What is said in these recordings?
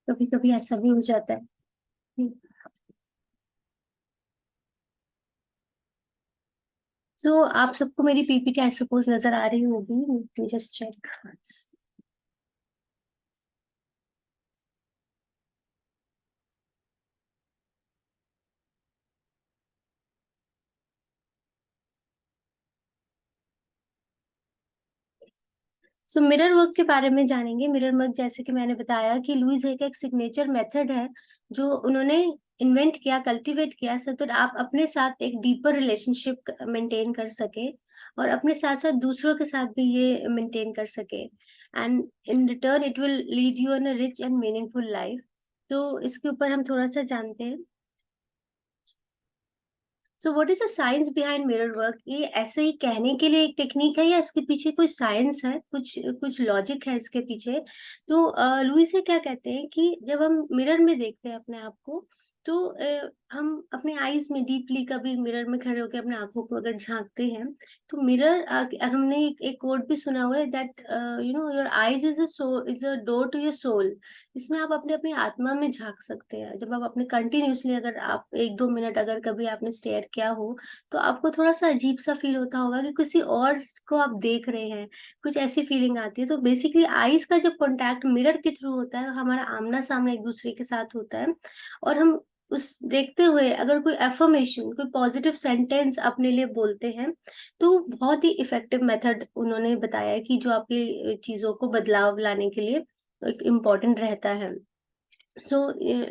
कभी कभी ऐसा भी हो जाता है। सो आप सबको मेरी पीपीटी आई सपोज नजर आ रही होगी, just check. So mirror work के बारे में जानेंगे। मिरर वर्क जैसे कि मैंने बताया कि लुइस हे का एक सिग्नेचर मेथड है जो उन्होंने इन्वेंट किया, कल्टीवेट किया, सो तो आप अपने साथ एक डीपर रिलेशनशिप मेंटेन कर सके और अपने साथ साथ दूसरों के साथ भी ये मेंटेन कर सके। And in return it will lead you in a rich and meaningful life. तो इसके ऊपर हम थोड़ा सा जानते हैं। So what is the science behind mirror work? ये ऐसे ही कहने के लिए एक टेक्निक है या इसके पीछे कोई साइंस है, कुछ कुछ लॉजिक है इसके पीछे? तो लुइस से क्या कहते हैं कि जब हम मिरर में देखते हैं अपने आप को, तो हम अपने आईज में डीपली कभी मिरर में खड़े होकर अपने आंखों को अगर झांकते हैं, तो मिरर, हमने एक कोड भी सुना हुआ है that your eyes is a door to your soul. इसमें आप अपने अपनी आत्मा में झांक सकते हैं। जब आप अपने कंटिन्यूअसली, अगर आप 1-2 मिनट अगर कभी आपने स्टेयर किया हो, तो आपको थोड़ा सा अजीब सा फील होता होगा कि किसी और को आप देख रहे हैं, कुछ ऐसी फीलिंग आती है। तो बेसिकली आईज का जब कॉन्टैक्ट मिरर के थ्रू होता है, हमारा आमना सामना एक दूसरे के साथ होता है, और हम उस देखते हुए अगर कोई एफर्मेशन, कोई पॉजिटिव सेंटेंस अपने लिए बोलते हैं, तो बहुत ही इफेक्टिव मेथड उन्होंने बताया है कि जो आपकी चीजों को बदलाव लाने के लिए एक इम्पोर्टेंट रहता है। सो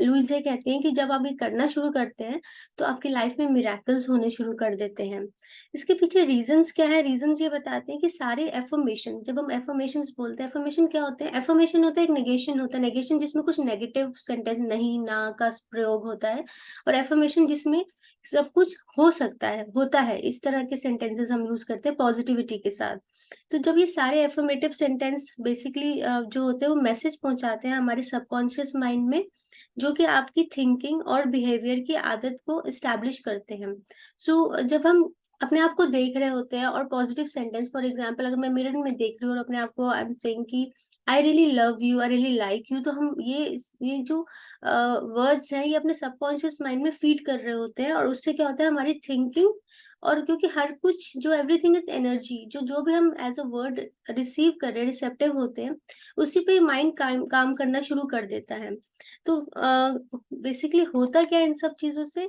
लुइस ये कहते हैं कि जब आप ये करना शुरू करते हैं, तो आपकी लाइफ में मिराकल्स होने शुरू कर देते हैं। इसके पीछे रीजंस क्या है? रीजंस ये बताते हैं कि सारे एफर्मेशन, जब हम एफर्मेशंस बोलते हैं, एफर्मेशन क्या होते हैं? एफर्मेशन होता है एक नेगेशन, होता है नेगेशन जिसमें कुछ नेगेटिव सेंटेंस, नहीं, ना का प्रयोग होता है, और एफर्मेशन जिसमें सब कुछ हो सकता है, होता है, इस तरह के सेंटेंसेस हम यूज करते हैं पॉजिटिविटी के साथ। तो जब ये सारे एफर्मेटिव सेंटेंस बेसिकली जो होते हैं वो मैसेज पहुंचाते हैं हमारे सबकॉन्शियस माइंड में, जो कि आपकी थिंकिंग और बिहेवियर की आदत को इस्टेब्लिश करते हैं। जब हम अपने आप को देख रहे होते हैं और पॉजिटिव सेंटेंस, फॉर एग्जांपल अगर मैं मिरर में देख रही हूँ और अपने आप को आई एम सेइंग कि आई really love you, I really like you, तो हम ये जो वर्ड्स हैं ये अपने सबकॉन्शियस माइंड में फीड कर रहे होते हैं, और उससे क्या होता है हमारी थिंकिंग, और क्योंकि हर कुछ जो एवरीथिंग इज एनर्जी, जो जो भी हम एज अ वर्ड रिसीव कर रहे हैं, रिसेप्टिव होते हैं, उसी पे माइंड काम करना शुरू कर देता है। तो बेसिकली होता क्या है इन सब चीजों से?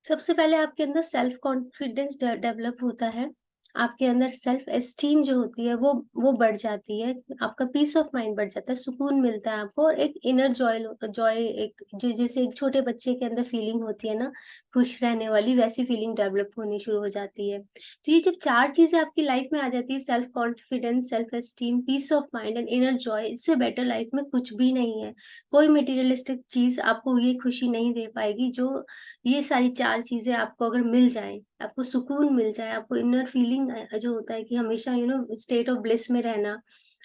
सबसे पहले आपके अंदर सेल्फ कॉन्फिडेंस डेवलप होता है। आपके अंदर सेल्फ एस्टीम जो होती है वो बढ़ जाती है। आपका पीस ऑफ माइंड बढ़ जाता है, सुकून मिलता है आपको, और एक इनर जॉय जॉय, एक जो जैसे एक छोटे बच्चे के अंदर फीलिंग होती है ना, खुश रहने वाली, वैसी फीलिंग डेवलप होनी शुरू हो जाती है। तो ये जब चार चीजें आपकी लाइफ में आ जाती है, self confidence, self esteem, peace of mind and inner joy, इससे बेटर लाइफ में कुछ भी नहीं है। कोई मटेरियलिस्टिक चीज आपको ये खुशी नहीं दे पाएगी। जो ये सारी चार चीजें आपको अगर मिल जाए, आपको सुकून मिल जाए, आपको इनर फीलिंग जो होता है कि हमेशा स्टेट ऑफ ब्लिस में रहना,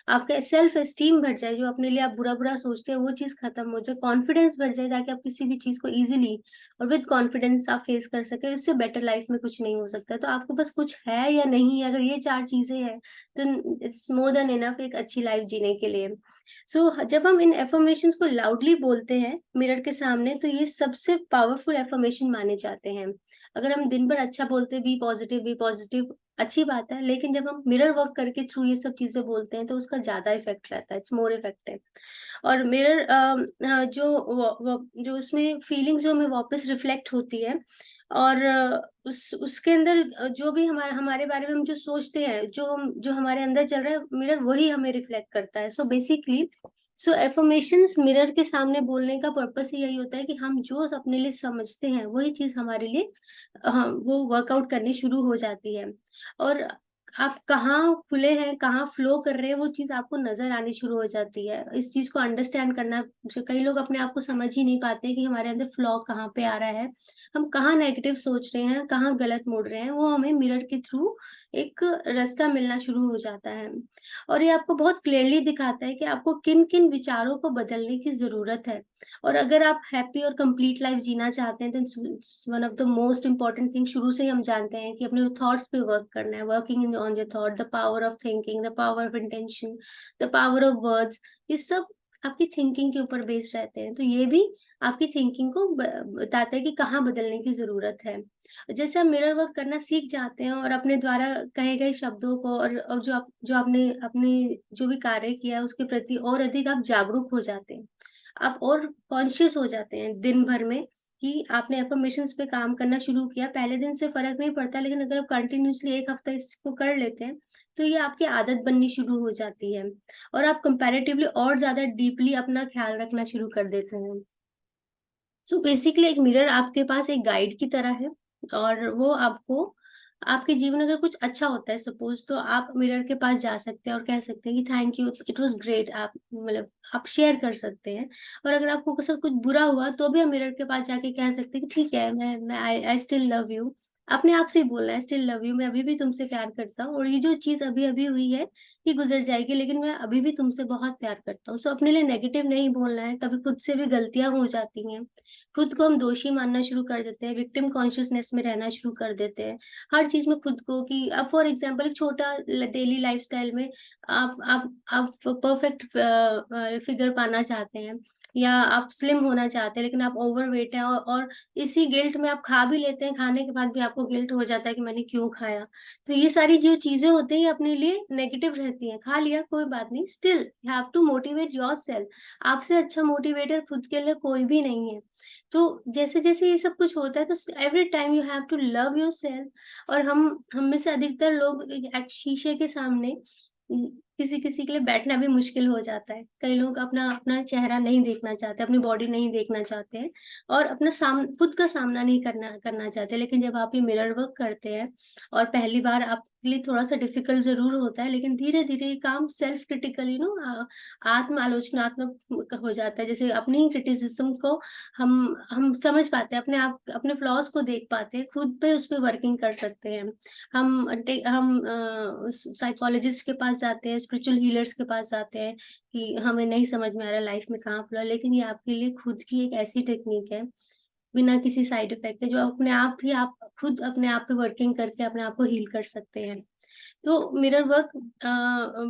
आपका सेल्फ एस्टीम बढ़ जाए, जो अपने लिए आप बुरा बुरा सोचते हैं वो चीज खत्म हो जाए, कॉन्फिडेंस बढ़ जाए ताकि आप किसी भी चीज को इजीली और विद कॉन्फिडेंस आप फेस कर सके, इससे बेटर लाइफ में कुछ नहीं हो सकता। तो आपको बस कुछ है या नहीं है, अगर ये चार चीजें हैं, तो इट्स मोर देन इनफ एक अच्छी लाइफ जीने के लिए। जब हम इन एफर्मेशंस को लाउडली बोलते हैं मिरर के सामने, तो ये सबसे पावरफुल एफर्मेशन माने जाते हैं। अगर हम दिन भर अच्छा बोलते, बी पॉजिटिव, अच्छी बात है, लेकिन जब हम मिरर वर्क करके थ्रू ये सब चीजें बोलते हैं, तो उसका ज्यादा इफेक्ट रहता है, इट्स मोर इफेक्टिव। और मिरर जो उसमें फीलिंग्स जो हमें वापस रिफ्लेक्ट होती है, और उसके अंदर जो भी हमारे हमारे बारे में हम जो सोचते हैं, जो हमारे अंदर चल रहा है, मिरर वही हमें रिफ्लेक्ट करता है। सो एफर्मेशंस मिरर के सामने बोलने का पर्पस ही यही होता है कि हम जो अपने लिए समझते हैं वही चीज हमारे लिए वो वर्कआउट करनी शुरू हो जाती है। और आप कहाँ खुले हैं, कहाँ फ्लो कर रहे हैं, वो चीज आपको नजर आनी शुरू हो जाती है। इस चीज को अंडरस्टैंड करना, जो कई लोग अपने आप को समझ ही नहीं पाते कि हमारे अंदर फ्लॉ कहाँ पे आ रहा है, हम कहाँ नेगेटिव सोच रहे हैं, कहाँ गलत मोड़ रहे हैं, वो हमें मिरर के थ्रू एक रास्ता मिलना शुरू हो जाता है। और ये आपको बहुत क्लियरली दिखाता है कि आपको किन-किन विचारों को बदलने की ज़रूरत है। और अगर आप हैप्पी और कंप्लीट लाइफ जीना चाहते हैं, तो it's one of the most important thing, शुरू से ही हम जानते हैं कि अपने थॉट्स पे वर्क करना है, working on your thought, the power of thinking, the power of intention, the power of words, ये सब आपकी थिंकिंग के ऊपर बेस्ड रहते हैं। तो ये भी आपकी थिंकिंग को बताता है कि कहाँ बदलने की ज़रूरत है। जैसे आप मिरर वर्क करना सीख जाते हैं और अपने द्वारा कहे गए शब्दों को और जो आपने अपने जो भी कार्य किया है उसके प्रति और अधिक आप जागरूक हो जाते हैं। आप और कॉन्शियस हो जाते हैं दिन भर में कि आपने अफ़र्मेशंस पे काम करना शुरू किया। पहले दिन से फ़र्क नहीं पड़ता, लेकिन अगर आप कंटिन्यूअसली 1 हफ्ता इसको कर लेते हैं, तो ये आपकी आदत बननी शुरू हो जाती है और आप कंपैरेटिवली और ज़्यादा डीपली अपना ख़्याल रखना शुरू कर देते हैं। सो बेसिकली एक मिरर आपके पास एक गाइड की तरह है और वो आपको आपके जीवन में अगर कुछ अच्छा होता है सपोज, तो आप मिरर के पास जा सकते हैं और कह सकते हैं कि thank you, it was great. आप मतलब आप शेयर कर सकते हैं। और अगर आपको कुछ कुछ बुरा हुआ तो भी आप मिरर के पास जाके कह सकते हैं कि ठीक है, मैं आई स्टिल लव यू। अपने आप से ही बोलना है, स्टिल लव यू, मैं अभी भी तुमसे प्यार करता हूँ और ये जो चीज अभी अभी हुई है ये गुजर जाएगी, लेकिन मैं अभी भी तुमसे बहुत प्यार करता हूँ। सो अपने लिए नेगेटिव नहीं बोलना है। कभी खुद से भी गलतियां हो जाती हैं, खुद को हम दोषी मानना शुरू कर देते हैं, विक्टिम कॉन्शियसनेस में रहना शुरू कर देते हैं। हर चीज़ में खुद को कि अब फॉर एग्जांपल एक छोटा डेली लाइफ़स्टाइल में आप परफेक्ट फिगर पाना चाहते हैं या आप स्लिम होना चाहते हैं, लेकिन आप ओवरवेट हैं और इसी गिल्ट में आप खा भी लेते हैं, खाने के बाद भी आपको गिल्ट हो जाता है कि मैंने क्यों खाया। तो ये सारी जो चीज़ें होती हैं ये अपने लिए नेगेटिव रहती हैं। खा लिया कोई बात नहीं, still you have to motivate yourself. आपसे अच्छा मोटिवेटर खुद के लिए कोई भी नहीं है। तो जैसे-जैसे ये सब कुछ होता है तो every time you have to love yourself. और हम में से अधिकतर लोग एक शीशे के सामने किसी-किसी के लिए बैठना भी मुश्किल हो जाता है। कई लोग अपना अपना चेहरा नहीं देखना चाहते, अपनी बॉडी नहीं देखना चाहते हैं और अपना खुद का सामना नहीं करना करना चाहते। लेकिन जब आप ये मिरर वर्क करते हैं और पहली बार आपके लिए थोड़ा-सा डिफिकल्ट ज़रूर होता है, लेकिन धीरे-धीरे ये काम सेल्फ क्रिटिकल आत्म आलोचनात्मक हो जाता है। जैसे अपनी ही क्रिटिसिज़्म को हम समझ पाते हैं, अपने फ्लॉज़ को देख पाते हैं, खुद पे उस पे वर्किंग कर सकते हैं। हम साइकोलॉजिस्ट के पास जाते हैं, स्पिरिचुअल हीलर्स के पास जाते हैं कि हमें नहीं समझ में आ रहा लाइफ में कहाँ फ्लॉ है, लेकिन ये आपके लिए खुद की एक ऐसी टेक्निक है, बिना किसी साइड इफ़ेक्ट के, जो अपने आप ही आप खुद अपने आप पे वर्किंग करके अपने आप को हील कर सकते हैं। तो mirror work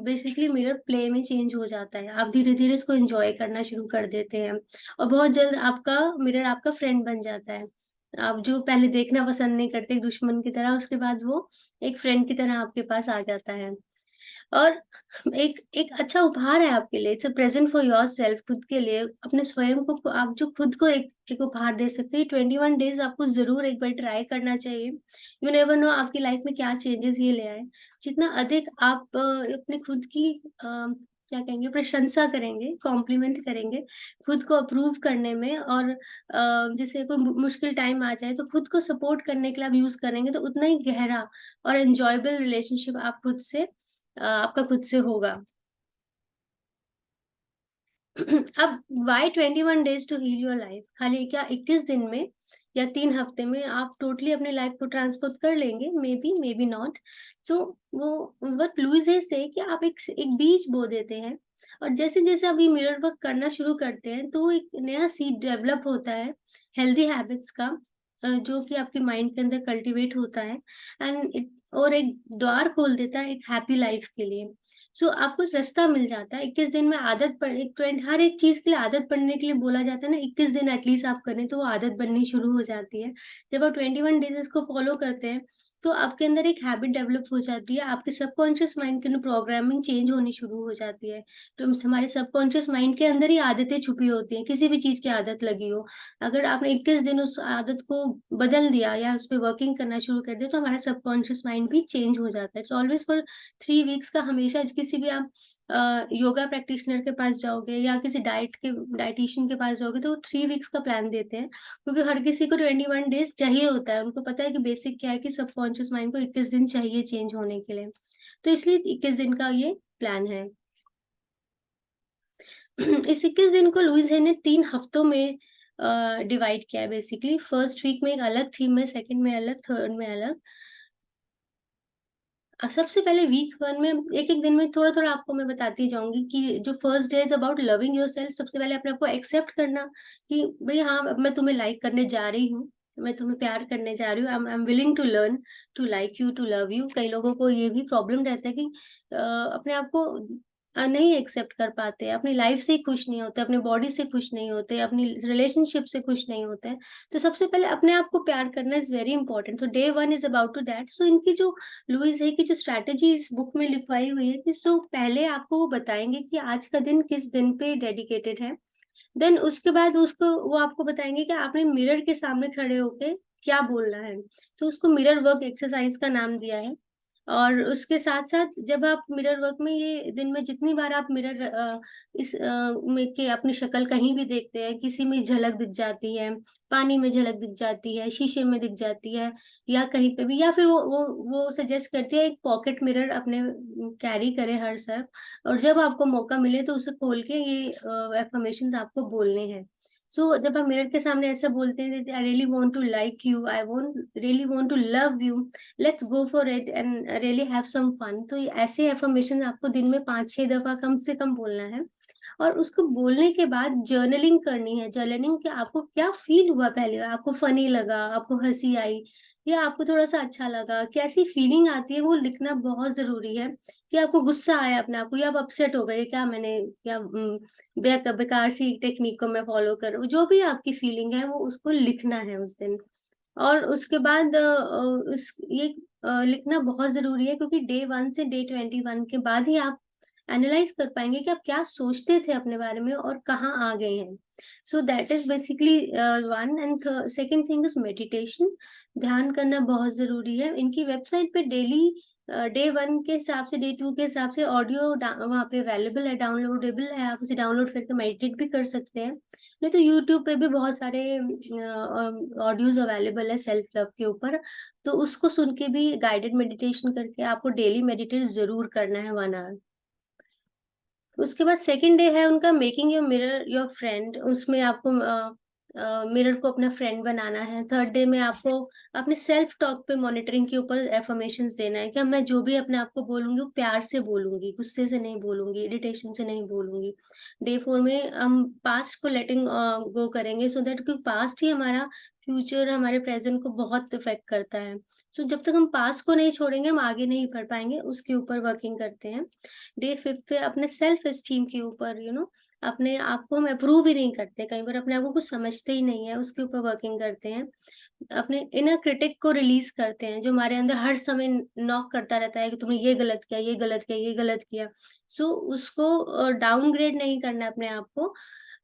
basically mirror play में चेंज हो जाता है। आप धीरे-धीरे इसको एन्जॉय करना शुरू कर देते हैं और बहुत जल्द आपका मिरर आपका फ्रेंड बन जाता है। आप जो पहले देखना पसंद नहीं करते एक दुश्मन की तरह, उसके बाद वो एक फ्रेंड की तरह आपके पास आ जाता है। और एक एक अच्छा उपहार है आपके लिए, it's a present for yourself. खुद के लिए अपने स्वयं को आप जो खुद को एक उपहार दे सकते हैं। 21 डेज़ आपको ज़रूर एक बार ट्राई करना चाहिए। यू नेवर नो आपकी लाइफ में क्या चेंजेस ये ले आए। जितना अधिक आप अपने खुद की क्या कहेंगे, प्रशंसा करेंगे, कॉम्प्लीमेंट करेंगे, खुद को अप्रूव करने में और जैसे कोई मुश्किल टाइम आ जाए तो खुद को सपोर्ट करने के लिए आप यूज़ करेंगे, तो उतना ही गहरा और एन्जॉयबल रिलेशनशिप आप खुद से आपका खुद से होगा। अब why 21 days to heal your life? खाली क्या 21 दिन में या 3 हफ्ते में आप टोटली अपनी लाइफ को ट्रांसफॉर्म कर लेंगे? May be not. सो वो व्हाट लुइस है से कि आप एक बीज बो देते हैं और जैसे-जैसे आप ये मिरर वर्क करना शुरू करते हैं, तो एक नया सीड डेवलप होता है हेल्दी हैबिट्स का, जो कि आपके माइंड के अंदर कल्टीवेट होता है एंड इट और एक द्वार खोल देता है एक हैप्पी लाइफ के लिए। सो आपको एक रास्ता मिल जाता है। 21 दिन में आदत पड़ एक ट्रेंड, हर एक चीज़ के लिए आदत पड़ने के लिए बोला जाता है ना, 21 दिन एटलीस्ट आप करें तो वो आदत बननी शुरू हो जाती है। जब आप 21 डेज़ इसको फ़ॉलो करते हैं, तो आपके अंदर एक हैबिट डेवलप हो जाती है। आपके सबकॉन्शियस माइंड के अंदर प्रोग्रामिंग चेंज होनी शुरू हो जाती है। तो हमारे सबकॉन्शियस माइंड के अंदर ही आदतें छुपी होती हैं, किसी भी चीज़ की आदत लगी हो। अगर आपने 21 दिन उस आदत को बदल दिया या उस पे वर्किंग करना शुरू कर दिया, तो हमारा सबकॉन्शियस माइंड भी चेंज हो जाता है। इट्स ऑलवेज़ फॉर 3 वीक्स का। हमेशा किसी भी आप योगा प्रैक्टिशनर के पास जाओगे या किसी डायटीशियन के पास जाओगे, तो वो 3 वीक्स का प्लान देते हैं, क्योंकि हर किसी को 21 डेज़ चाहिए होता है। उनको पता है कि बेसिक क्या है कि सबकॉन्शियस माइंड को 21 दिन चाहिए चेंज होने के लिए। तो इसलिए 21 दिन का ये प्लान है। इस 21 दिन को लुइस है ने 3 हफ्तों में डिवाइड किया है बेसिकली। फर्स्ट वीक में एक अलग थीम है, सेकंड में अलग, थर्ड में अलग। सबसे पहले वीक 1 में एक-एक दिन में थोड़ा-थोड़ा आपको मैं बताती जाऊँगी कि जो first day is about loving yourself. सबसे पहले अपने आप को एक्सेप्ट करना कि भई हाँ, अब मैं तुम्हें लाइक करने जा रही हूँ, मैं तुम्हें प्यार करने जा रही हूँ। I am willing to learn to like you, to love you. कई लोगों को ये भी प्रॉब्लम रहता है कि अपने आप को नहीं एक्सेप्ट कर पाते, अपनी लाइफ से खुश नहीं होते, अपनी बॉडी से खुश नहीं होते, अपनी रिलेशनशिप से खुश नहीं होते हैं। तो सबसे पहले अपने आप को प्यार करना इज़ वेरी इंपॉर्टेंट। तो day 1 is about to that. So इनकी जो लुईस है की जो स्ट्रैटेजी इस बुक में लिखवाई हुई है कि सो पहले आपको वो बताएँगे कि आज का दिन किस दिन पे डेडिकेटेड है। देन उसके बाद उसको वो आपको बताएँगे कि आपने मिरर के सामने खड़े होके क्या बोलना है। तो उसको मिरर वर्क एक्सरसाइज का नाम दिया है। और उसके साथ-साथ जब आप मिरर वर्क में ये दिन में जितनी बार आप मिरर में के अपनी शक्ल कहीं भी देखते हैं, किसी में झलक दिख जाती है, पानी में झलक दिख जाती है, शीशे में दिख जाती है या कहीं पे भी, या फिर वो सजेस्ट करती है एक पॉकेट मिरर अपने कैरी करें हर तरफ। और जब आपको मौका मिले तो उसे खोल के ये अफ़र्मेशंस आपको बोलने हैं। सो जब आप मिरर के सामने ऐसा बोलते हैं, I really want to like you, I want really want to love you, let's go for it and really have some fun. तो ये ऐसे अफ़र्मेशन आपको दिन में 5-6 दफ़ा कम से कम बोलना है। और उसको बोलने के बाद जर्नलिंग करनी है। जर्नलिंग कि आपको क्या फ़ील हुआ पहले? आपको फ़नी लगा, आपको हँसी आई या आपको थोड़ा-सा अच्छा लगा? कैसी फ़ीलिंग आती है वो लिखना बहुत ज़रूरी है। कि आपको गुस्सा आया अपने आप को या आप अपसेट हो गए, क्या मैंने क्या बेकार सी टेक्निक को मैं फ़ॉलो कर रहा हूँ। जो भी आपकी फ़ीलिंग है वो उसको लिखना है उस दिन। और उसके बाद ये लिखना बहुत ज़रूरी है क्योंकि डे 1 से डे 21 के बाद ही आप एनालाइज़ कर पाएँगे कि आप क्या सोचते थे अपने बारे में और कहाँ आ गए हैं। So that is basically one and second thing is meditation. ध्यान करना बहुत ज़रूरी है। इनकी वेबसाइट पे डेली डे 1 के हिसाब से, डे 2 के हिसाब से ऑडियो वहाँ पे अवेलेबल है, डाउनलोडेबल है। आप उसे डाउनलोड करके मेडिटेट भी कर सकते हैं। नहीं तो यूट्यूब पे भी बहुत सारे ऑडियोज़ अवेलेबल है सेल्फ लव के ऊपर, तो उसको सुन के भी गाइडेड मेडिटेशन करके आपको डेली मेडिटेट ज़रूर करना है 1 आवर। उसके बाद सेकंड डे है उनका making your mirror your friend. उसमें आपको मिरर को अपना फ्रेंड बनाना है। थर्ड डे में आपको अपने सेल्फ टॉक पे मॉनिटरिंग के ऊपर अफर्मेशंस देना है कि अब मैं जो भी अपने आप को बोलूँगी वो प्यार से बोलूँगी, गुस्से से नहीं बोलूँगी, इरिटेशन से नहीं बोलूँगी। डे 4 में हम पास्ट को लेटिंग गो करेंगे सो दैट क्योंकि पास्ट ही हमारा फ्यूचर, हमारे प्रेज़ेंट को बहुत इफ़ेक्ट करता है। सो जब तक हम पास्ट को नहीं छोड़ेंगे, हम आगे नहीं बढ़ पाएँगे, उसके ऊपर वर्किंग करते हैं। डे 5th पे अपने सेल्फ एस्टीम के ऊपर अपने आप को हम अप्रूव ही नहीं करते, कई बार अपने आप को कुछ समझते ही नहीं है, उसके ऊपर वर्किंग करते हैं। अपने इनर क्रिटिक को रिलीज़ करते हैं, जो हमारे अंदर हर समय नॉक करता रहता है कि तुमने ये गलत किया, ये गलत किया, ये गलत किया। सो उसको डाउनग्रेड नहीं करना है अपने आप को।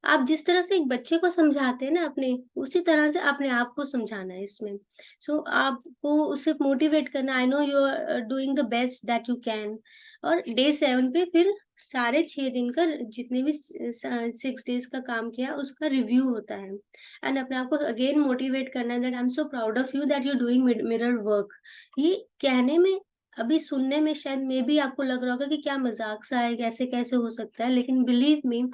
आप जिस तरह से एक बच्चे को समझाते हैं ना उसी तरह से अपने आप को समझाना है इसमें। सो आपको उसे मोटिवेट करना, I know you are doing the best that you can. और डे 7 पे फिर सारे 6 दिन का जितने भी 6 डेज़ का काम किया उसका रिव्यू होता है। एंड अपने आप को अगेन मोटिवेट करना है that I am so proud of you that you are doing mirror work. ये कहने में, अभी सुनने में शायद मे बी आपको लग रहा होगा कि क्या मज़ाक सा है, कैसे-कैसे हो सकता है, लेकिन बिलीव मी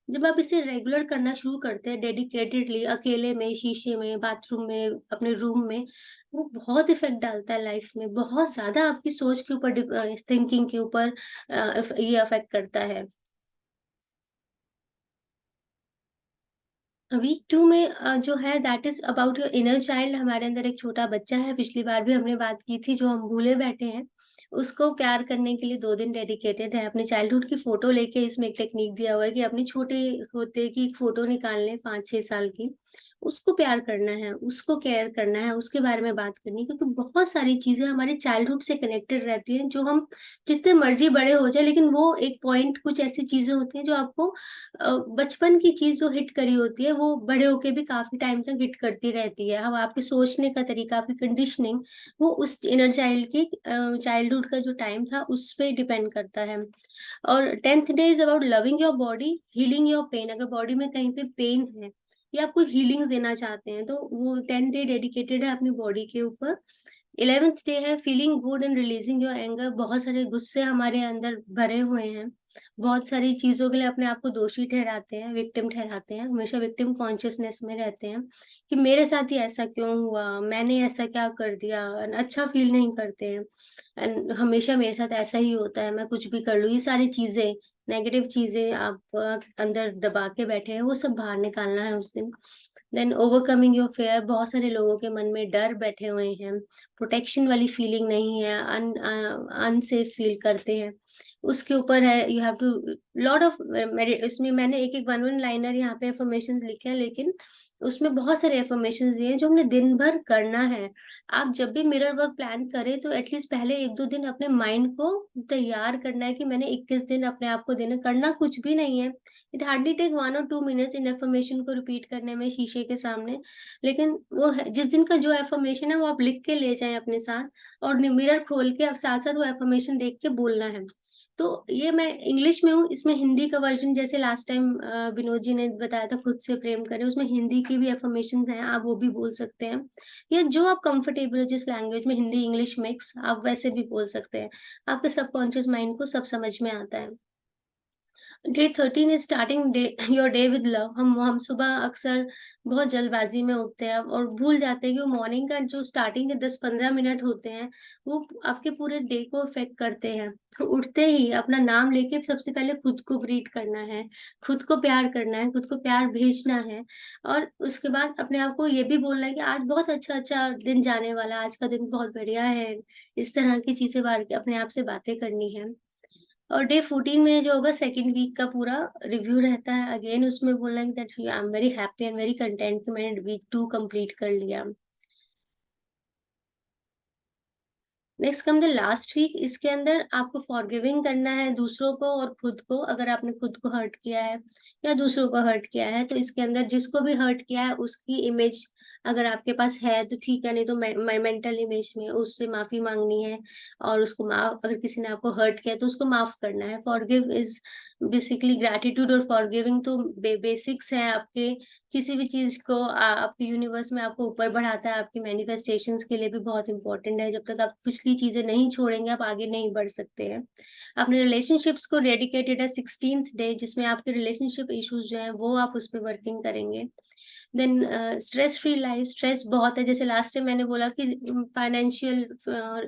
जब आप इसे रेगुलर करना शुरू करते हैं डेडिकेटेडली, अकेले में, शीशे में, बाथरूम में, अपने रूम में, वो बहुत इफ़ेक्ट डालता है लाइफ में, बहुत ज़्यादा आपकी सोच के ऊपर थिंकिंग के ऊपर ये अफ़ेक्ट करता है। वीक 2 में जो है that is about your inner child. हमारे अंदर एक छोटा बच्चा है, पिछली बार भी हमने बात की थी, जो हम भूले बैठे हैं। उसको प्यार करने के लिए 2 दिन डेडिकेटेड है। अपने चाइल्डहुड की फ़ोटो लेके इसमें एक टेक्नीक दिया हुआ है कि अपने छोटे होते की एक फ़ोटो निकाल लें 5-6 साल की। उसको प्यार करना है, उसको केयर करना है, उसके बारे में बात करनी है क्योंकि बहुत सारी चीज़ें हमारे चाइल्डहुड से कनेक्टेड रहती हैं, जो हम जितने मर्ज़ी बड़े हो जाएँ, लेकिन वो एक पॉइंट, कुछ ऐसी चीज़ें होती हैं जो आपको बचपन की चीज़ जो हिट करी होती है, वो बड़े होके भी काफ़ी टाइम तक हिट करती रहती है। अब आपके सोचने का तरीका, आपकी कंडीशनिंग, वो उस इनर चाइल्ड की चाइल्डहुड का जो टाइम था, उस पे डिपेंड करता है। और 10th day is about loving your body, healing your pain. अगर बॉडी में कहीं पे पेन है या आप कोई हीलिंग्स देना चाहते हैं, तो वो 10 डे डेडिकेटेड है अपनी बॉडी के ऊपर। 11th डे है feeling good and releasing your anger. बहुत सारे गुस्से हमारे अंदर भरे हुए हैं, बहुत सारी चीजों के लिए अपने आप को दोषी ठहराते हैं, विक्टिम ठहराते हैं, हमेशा विक्टिम कॉन्शियसनेस में रहते हैं कि मेरे साथ ही ऐसा क्यों हुआ, मैंने ऐसा क्या कर दिया, and अच्छा फील नहीं करते हैं, एंड हमेशा मेरे साथ ऐसा ही होता है, मैं कुछ भी कर लूँ। ये सारी चीजें, नेगेटिव चीजें आप अंदर दबा के बैठे हैं, वो सब बाहर निकालना है उस दिन। Then overcoming your fear. बहुत सारे लोगों के मन में डर बैठे हुए हैं, प्रोटेक्शन वाली फीलिंग नहीं है, अनसेफ फील करते हैं, उसके ऊपर है। You have to lot of, मेरे इसमें मैंने एक एक वन वन लाइनर यहाँ पे एफर्मेशंस लिखे हैं, लेकिन उसमें बहुत सारे एफर्मेशंस दिए हैं जो हमने दिन भर करना है। आप जब भी मिरर वर्क प्लान करें तो एटलीस्ट पहले 1-2 दिन अपने माइंड को तैयार करना है कि मैंने 21 दिन अपने आप को देना। करना कुछ भी नहीं है, इट हार्डली टेक 1 और 2 मिनट्स इन एफर्मेशन को रिपीट करने में शीशे के सामने। लेकिन वो जिस दिन का जो एफर्मेशन है वो आप लिख के ले जाएं अपने साथ, और मिरर खोल के अब साथ साथ वो एफर्मेशन देख के बोलना है। तो ये मैं इंग्लिश में हूँ, इसमें हिंदी का वर्जन जैसे लास्ट टाइम विनोद जी ने बताया था खुद से प्रेम करें, उसमें हिंदी की भी एफर्मेशन हैं, आप वो भी बोल सकते हैं, या जो आप कंफर्टेबल हो जिस लैंग्वेज में, हिंदी इंग्लिश मिक्स, आप वैसे भी बोल सकते हैं। आपके सबकॉन्शियस माइंड को सब समझ में आता है। Day 13 is starting day your day with love. हम सुबह अक्सर बहुत जल्दबाजी में उठते हैं और भूल जाते हैं कि वो मॉर्निंग का जो स्टार्टिंग के 10-15 मिनट होते हैं वो आपके पूरे डे को इफेक्ट करते हैं। तो उठते ही अपना नाम लेके सबसे पहले खुद को ग्रीट करना है, खुद को प्यार करना है, खुद को प्यार भेजना है, और उसके बाद अपने आप को ये भी बोलना है कि आज बहुत अच्छा अच्छा दिन जाने वाला है, आज का दिन बहुत बढ़िया है। इस तरह की चीजें अपने आप से बातें करनी है। और डे 14 में जो होगा सेकेंड वीक का पूरा रिव्यू रहता है, अगेन उसमें बोलना है that I am very happy and very content कि मैंने वीक 2 कंप्लीट कर लिया। Next come the last week. इसके अंदर आपको फॉरगिविंग करना है दूसरों को और खुद को। अगर आपने खुद को हर्ट किया है या दूसरों को हर्ट किया है तो इसके अंदर जिसको भी हर्ट किया है उसकी इमेज अगर आपके पास है तो ठीक है, नहीं तो मेंटल इमेज में उससे माफी मांगनी है, और उसको माफ, अगर किसी ने आपको हर्ट किया है तो उसको माफ करना है। फॉरगिव इज बेसिकली ग्रैटिट्यूड, और फॉरगिविंग तो बेसिक्स है आपके किसी भी चीज को आपके यूनिवर्स में आपको ऊपर बढ़ाता है, आपकी मैनिफेस्टेशंस के लिए भी बहुत इंपॉर्टेंट है। जब तक आप पिछली चीजें नहीं छोड़ेंगे आप आगे नहीं बढ़ सकते हैं। अपने रिलेशनशिप्स को डेडिकेटेड है 16th डे, जिसमें आपके रिलेशनशिप इश्यूज जो है वो आप उस पर वर्किंग करेंगे। Then stress free life. Stress बहुत है, जैसे लास्ट टाइम मैंने बोला कि फाइनेंशियल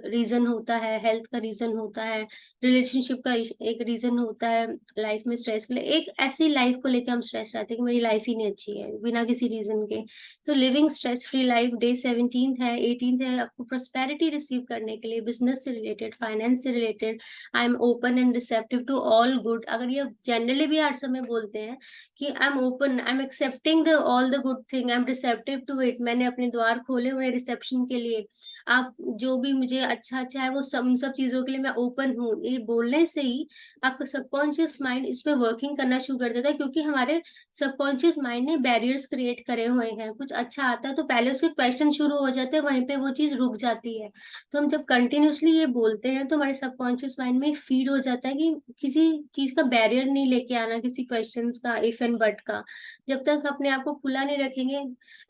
रीजन होता है, हेल्थ का रीजन होता है, रिलेशनशिप का एक रीजन होता है लाइफ में स्ट्रेस के लिए। एक ऐसी लाइफ को लेकर हम स्ट्रेस रहते हैं कि मेरी लाइफ ही नहीं अच्छी है बिना किसी रीजन के। तो living stress free life day 17th है। 18th है आपको प्रोस्पेरिटी रिसीव करने के लिए, बिजनेस से रिलेटेड, फाइनेंस से related. I am open and receptive to all good. अगर ये जनरली भी हर समय बोलते हैं कि I am open, I am accepting the all the good thing, I am receptive to it, मैंने अपने द्वार खोले हुए हैं रिसेप्शन के लिए, आप जो भी मुझे अच्छा अच्छा है वो सब चीजों के लिए मैं ओपन हूँ। ये बोलने से ही आपका सबकॉन्शियस माइंड इसमें वर्किंग करना शुरू कर देता है, क्योंकि हमारे सबकॉन्शियस माइंड ने बैरियर्स क्रिएट करे हुए हैं। कुछ अच्छा आता है तो पहले उसके क्वेश्चन शुरू हो जाते हैं, वहीं पे वो चीज रुक जाती है। तो हम जब कंटिन्यूसली ये बोलते हैं तो हमारे सबकॉन्शियस माइंड में फीड हो जाता है कि किसी चीज का बैरियर नहीं लेके आना, किसी क्वेश्चंस का, इफ एंड बट का। जब तक अपने आप को खुला नहीं रखेंगे,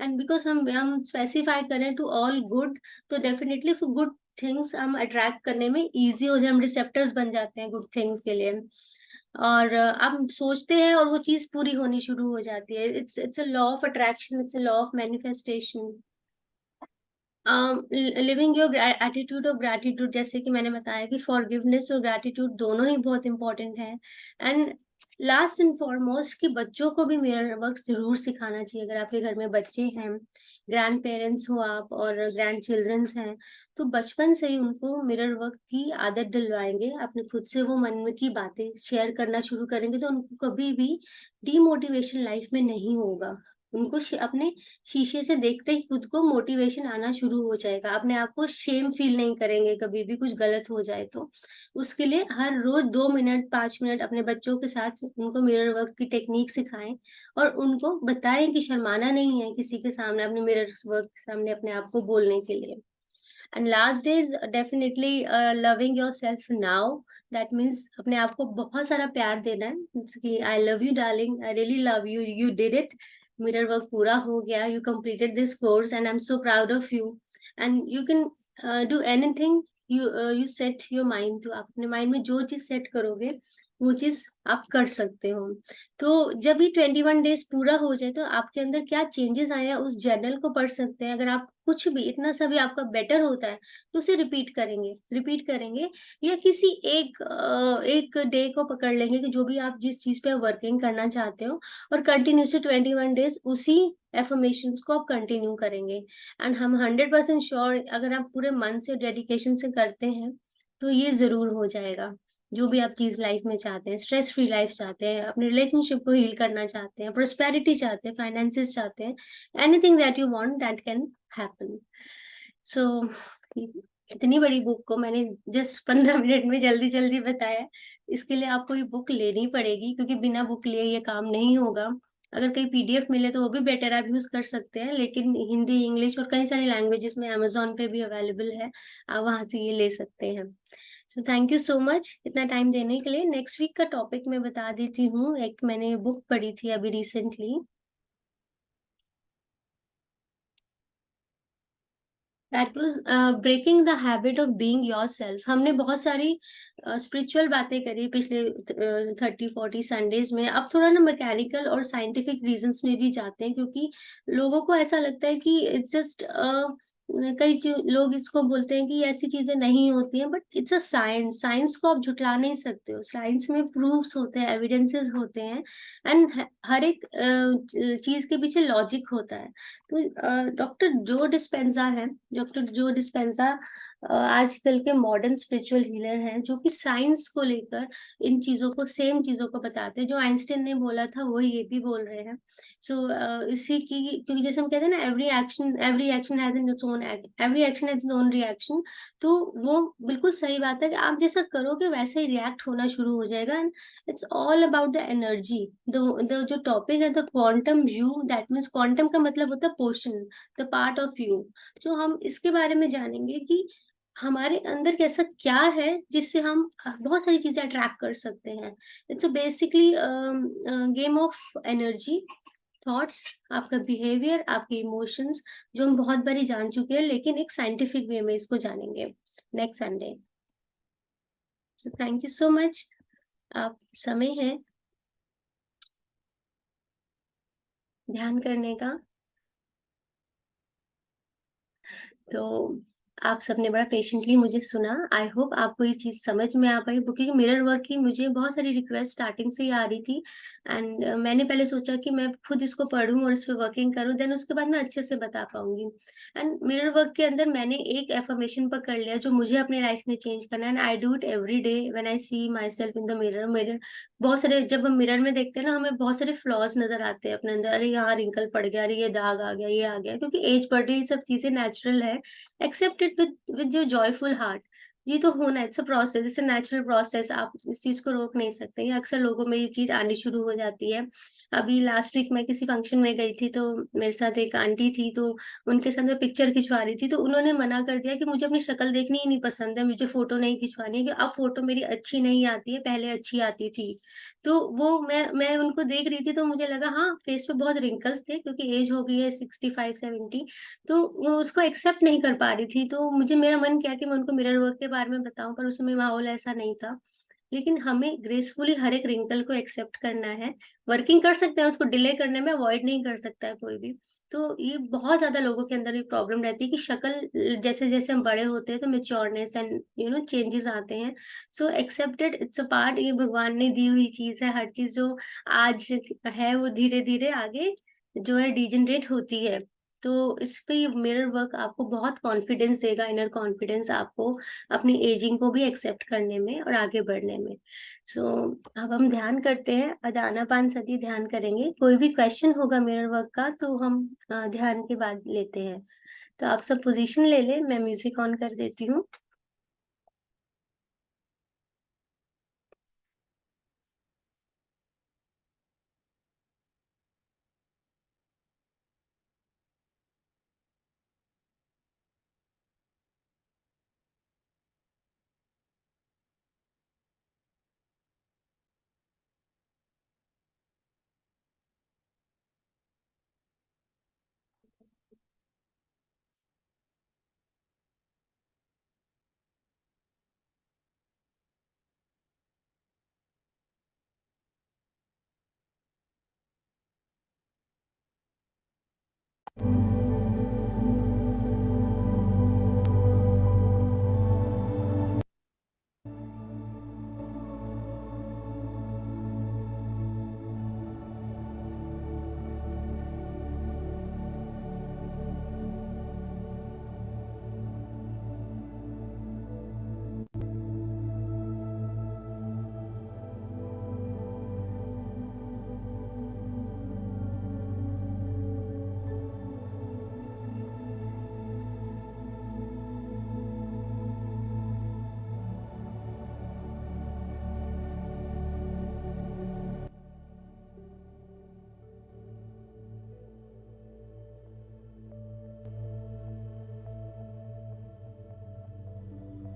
एंड बिकॉज हम स्पेसिफाई करें टू ऑल गुड, तो डेफिनेटली गुड थिंग्स हम अट्रैक्ट करने में इजी हो जाए, हम रिसेप्टर्स बन जाते हैं गुड थिंग्स के लिए। और आप सोचते हैं और वो चीज पूरी होनी शुरू हो जाती है। It's a law of attraction, it's a law of manifestation. Living your attitude of gratitude, जैसे कि मैंने बताया कि फॉरगिवनेस और ग्रैटिट्यूड दोनों ही बहुत इंपॉर्टेंट है। एंड लास्ट एंड फॉरमोस्ट कि बच्चों को भी मिरर वर्क जरूर सिखाना चाहिए। अगर आपके घर में बच्चे हैं, ग्रैंड पेरेंट्स हो आप और ग्रैंड चिल्ड्रंस हैं, तो बचपन से ही उनको मिरर वर्क की आदत दिलवाएंगे, अपने खुद से वो मन में की बातें शेयर करना शुरू करेंगे तो उनको कभी भी डीमोटिवेशन लाइफ में नहीं होगा। उनको अपने शीशे से देखते ही खुद को मोटिवेशन आना शुरू हो जाएगा, अपने आप को शेम फील नहीं करेंगे कभी भी कुछ गलत हो जाए तो। उसके लिए हर रोज 2 मिनट 5 मिनट अपने बच्चों के साथ उनको मिरर वर्क की टेक्निक सिखाएं, और उनको बताएं कि शर्माना नहीं है किसी के सामने, अपने मिरर वर्क के सामने अपने आप को बोलने के लिए। And last is definitely loving yourself now. That means अपने आप को बहुत सारा प्यार देना है कि I love you darling, I really love you, you did it, mirror work पूरा हो गया, you completed this course and I am so proud of you. And you can do anything you set your mind to. आप अपने mind में जो चीज set करोगे वो चीज आप कर सकते हो। तो जब ये 21 डेज पूरा हो जाए तो आपके अंदर क्या चेंजेस आए हैं उस जर्नल को पढ़ सकते हैं। अगर आप कुछ भी इतना सा भी आपका बेटर होता है तो उसे रिपीट करेंगे, या किसी एक डे को पकड़ लेंगे कि जो भी आप जिस चीज पे वर्किंग करना चाहते हो, और कंटिन्यूसली 21 डेज उसी एफर्मेशन को आप कंटिन्यू करेंगे। एंड हम 100% श्योर, अगर आप पूरे मन से डेडिकेशन से करते हैं तो ये जरूर हो जाएगा। जो भी आप चीज लाइफ में चाहते हैं, स्ट्रेस फ्री लाइफ चाहते हैं, अपने रिलेशनशिप को हील करना चाहते हैं, प्रोस्पेरिटी चाहते हैं, फाइनेंसेस चाहते हैं, anything that you want that can happen. So इतनी बड़ी बुक को मैंने जस्ट 15 मिनट में जल्दी जल्दी बताया। इसके लिए आपको ये बुक लेनी पड़ेगी, क्योंकि बिना बुक लिए ये काम नहीं होगा। अगर कहीं पीडीएफ मिले तो वो भी बेटर, आप यूज कर सकते हैं, लेकिन हिंदी, इंग्लिश और कई सारी लैंग्वेजेस में अमेजोन पे भी अवेलेबल है, आप वहां से ये ले सकते हैं। So thank you so much इतना टाइम देने के लिए। नेक्स्ट वीक का टॉपिक मैं बता देती हूँ। एक मैंने बुक पढ़ी थी अभी recently, that was breaking the habit of being yourself. हमने बहुत सारी स्पिरिचुअल बातें करी पिछले 30-40 संडेज में। अब थोड़ा ना मैकेनिकल और साइंटिफिक रीजंस में भी जाते हैं, क्योंकि लोगों को ऐसा लगता है कि इट्स जस्ट, लोग इसको बोलते हैं कि ये ऐसी चीजें नहीं होती हैं, but it's a science. Science को आप झुटला नहीं सकते हो, साइंस में प्रूफ्स होते हैं, एविडेंसेस होते हैं, एंड हर एक चीज के पीछे लॉजिक होता है। तो डॉक्टर जो डिस्पेंजा आजकल के मॉडर्न स्पिरिचुअल हीलर हैं, जो कि साइंस को लेकर इन चीजों को, सेम चीजों को बताते हैं। जो आइंस्टाइन ने बोला था वही ये भी बोल रहे हैं। सो इसी की, क्योंकि जैसे हम कहते हैं ना, every action has its own every action has its own reaction. तो वो बिल्कुल सही बात है कि आप जैसा करोगे वैसे ही रिएक्ट होना शुरू हो जाएगा। And it's all about the energy. The जो टॉपिक है, the quantum view, that means quantum का मतलब होता है portion, the part of you. जो हम इसके बारे में जानेंगे कि हमारे अंदर कैसा क्या है जिससे हम बहुत सारी चीजें अट्रैक्ट कर सकते हैं। It's basically game of energy, thoughts, आपका बिहेवियर, आपके इमोशंस, जो हम बहुत बारी जान चुके हैं, लेकिन एक साइंटिफिक वे में इसको जानेंगे next Sunday. So thank you so much. आप समय है ध्यान करने का। तो आप सबने बड़ा पेशेंटली मुझे सुना। आई होप आपको ये चीज समझ में आ पाई। क्योंकि मिरर वर्क की मुझे बहुत सारी रिक्वेस्ट स्टार्टिंग से ही आ रही थी, एंड मैंने पहले सोचा कि मैं खुद इसको पढूं और इस पे वर्किंग करूं, देन उसके बाद मैं अच्छे से बता पाऊंगी। एंड मिरर वर्क के अंदर मैंने एक एफर्मेशन पकड़ लिया जो मुझे अपनी लाइफ में चेंज करना है, and I do it every day when I see myself in the mirror. Mirror बहुत सारे, जब हम मिरर में देखते हैं ना, हमें बहुत सारे फ्लॉज नजर आते हैं अपने अंदर। अरे यहाँ रिंकल पड़ गया, अरे ये दाग आ गया, ये आ गया, क्योंकि एज बढ़ रही, ये सब चीजें नेचुरल है। Accept it with your joyful heart. ये तो होना, it's a process, it's a natural process. आप इस चीज को रोक नहीं सकते। ये अक्सर लोगों में ये चीज आनी शुरू हो जाती है। अभी लास्ट वीक मैं किसी फंक्शन में गई थी, तो मेरे साथ एक आंटी थी, तो उनके साथ मैं पिक्चर खिंचवा रही थी, तो उन्होंने मना कर दिया कि मुझे अपनी शक्ल देखनी ही नहीं पसंद है, मुझे फोटो नहीं खिंचवानी है, कि अब फोटो मेरी अच्छी नहीं आती है, पहले अच्छी आती थी। तो वो मैं उनको देख रही थी, तो मुझे लगा हाँ, फेस पे बहुत रिंकल्स थे, क्योंकि एज हो गई है 65-70। तो वो उसको एक्सेप्ट नहीं कर पा रही थी। तो मुझे, मेरा मन किया कि मैं उनको मिरर वर्क के बारे में बताऊं, पर उसमें माहौल ऐसा नहीं था। लेकिन हमें ग्रेसफुली हर एक रिंकल को एक्सेप्ट करना है। वर्किंग कर सकते हैं, उसको डिले करने में अवॉइड नहीं कर सकता है कोई भी। तो ये बहुत ज्यादा लोगों के अंदर ये प्रॉब्लम रहती है कि शक्ल, जैसे जैसे हम बड़े होते हैं तो मेच्योरनेस एंड चेंजेस आते हैं। सो एक्सेप्टेड, इट्स अ पार्ट, ये भगवान ने दी हुई चीज है। हर चीज जो आज है वो धीरे धीरे आगे जो है डिजेनरेट होती है। तो इस पे मिरर वर्क आपको बहुत कॉन्फिडेंस देगा, इनर कॉन्फिडेंस आपको अपनी एजिंग को भी एक्सेप्ट करने में और आगे बढ़ने में। सो अब हम ध्यान करते हैं, आनापान सती ध्यान करेंगे। कोई भी क्वेश्चन होगा मिरर वर्क का तो हम ध्यान के बाद लेते हैं। तो आप सब पोजीशन ले लें, मैं म्यूजिक ऑन कर देती हूँ।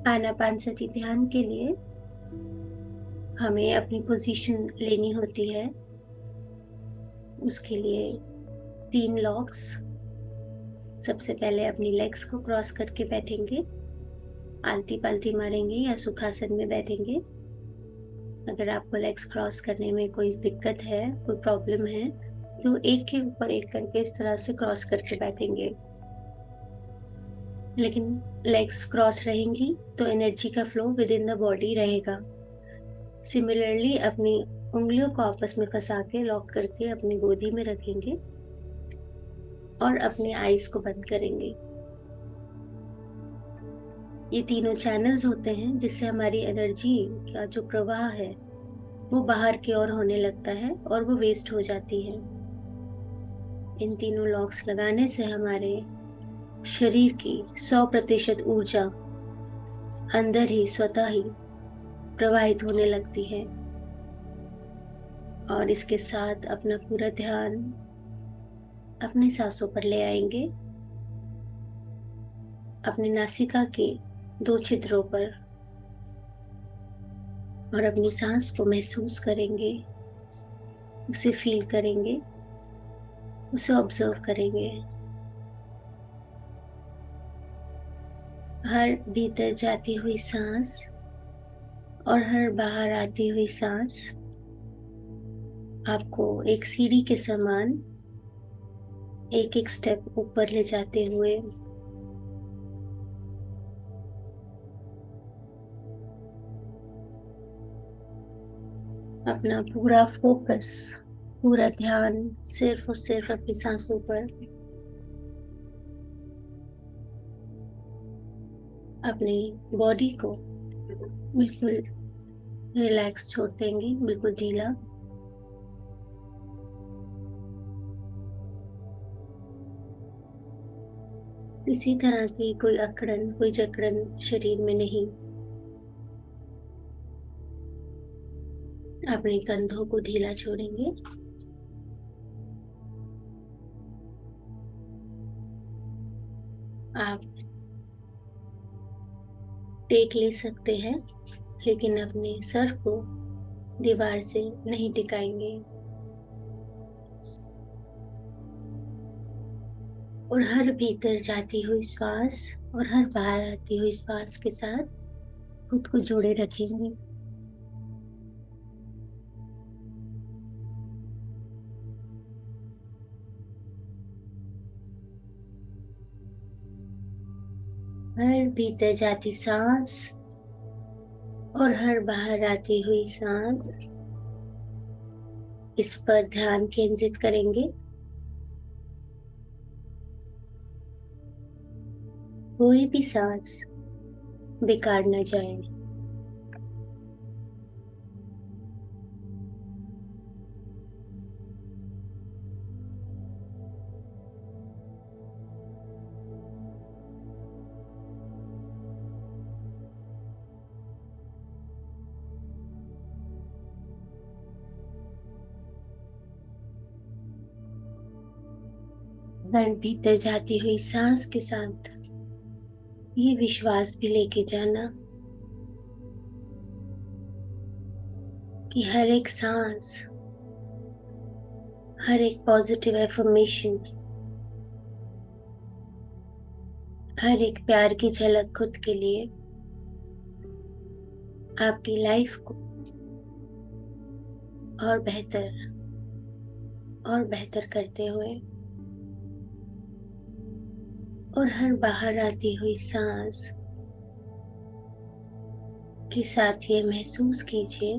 आनापानसती ध्यान के लिए हमें अपनी पोजीशन लेनी होती है। उसके लिए 3 लॉक्स। सबसे पहले अपनी लेग्स को क्रॉस करके बैठेंगे, आलती पालती मारेंगे या सुखासन में बैठेंगे। अगर आपको लेग्स क्रॉस करने में कोई दिक्कत है, कोई प्रॉब्लम है, तो एक के ऊपर एक करके इस तरह से क्रॉस करके बैठेंगे। लेकिन लेग्स क्रॉस रहेंगी तो एनर्जी का flow with in the body रहेगा। सिमिलरली अपनी उंगलियों को आपस में फंसा के लॉक करके अपनी गोदी में रखेंगे और अपने आईज को बंद करेंगे। ये तीनों चैनल्स होते हैं जिससे हमारी एनर्जी का जो प्रवाह है वो बाहर की ओर होने लगता है और वो वेस्ट हो जाती है। इन तीनों लॉक्स लगाने से हमारे शरीर की 100% ऊर्जा अंदर ही स्वतः ही प्रवाहित होने लगती है। और इसके साथ अपना पूरा ध्यान अपनी सांसों पर ले आएंगे, अपनी नासिका के 2 छिद्रों पर, और अपनी सांस को महसूस करेंगे, उसे फील करेंगे, उसे ऑब्जर्व करेंगे। हर भीतर जाती हुई सांस और हर बाहर आती हुई सांस आपको एक सीढ़ी के समान एक एक स्टेप ऊपर ले जाते हुए अपना पूरा फोकस, पूरा ध्यान सिर्फ और सिर्फ अपनी सांसों पर, अपनी बॉडी को बिल्कुल रिलैक्स छोड़ देंगे, बिल्कुल ढीला। किसी तरह की कोई अकड़न, कोई जकड़न शरीर में नहीं। अपने कंधों को ढीला छोड़ेंगे। आप टेक ले सकते हैं, लेकिन अपने सर को दीवार से नहीं टिकाएंगे। और हर भीतर जाती हुई श्वास और हर बाहर आती हुई श्वास के साथ खुद को जोड़े रखेंगे। हर भीतर जाती सांस और हर बाहर आती हुई सांस, इस पर ध्यान केंद्रित करेंगे। कोई भी सांस बेकार न जाए। हर भीतर जाती हुई सांस के साथ ये विश्वास भी लेके जाना कि हर एक सांस, हर एक पॉजिटिव एफर्मेशन, हर एक प्यार की झलक खुद के लिए आपकी लाइफ को और बेहतर करते हुए और हर बाहर आती हुई सांस के साथ ये महसूस कीजिए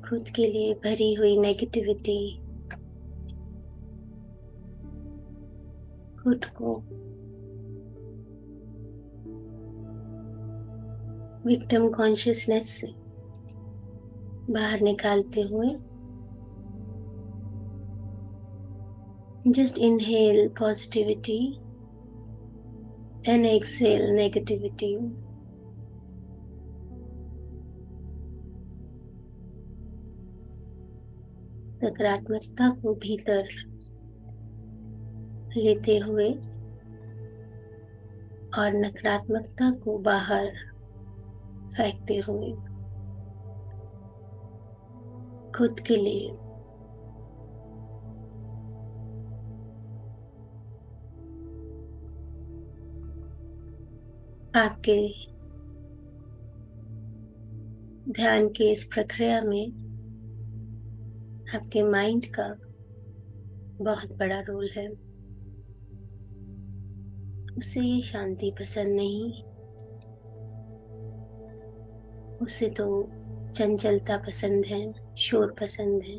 खुद के लिए भरी हुई नेगेटिविटी, खुद को विक्टिम कॉन्शियसनेस से बाहर निकालते हुए just inhale positivity and exhale negativity. सकारात्मकता को भीतर लेते हुए और नकारात्मकता को बाहर फेंकते हुए खुद के लिए आपके ध्यान की इस प्रक्रिया में आपके माइंड का बहुत बड़ा रोल है। उसे ये शांति पसंद नहीं, उसे तो चंचलता पसंद है, शोर पसंद है।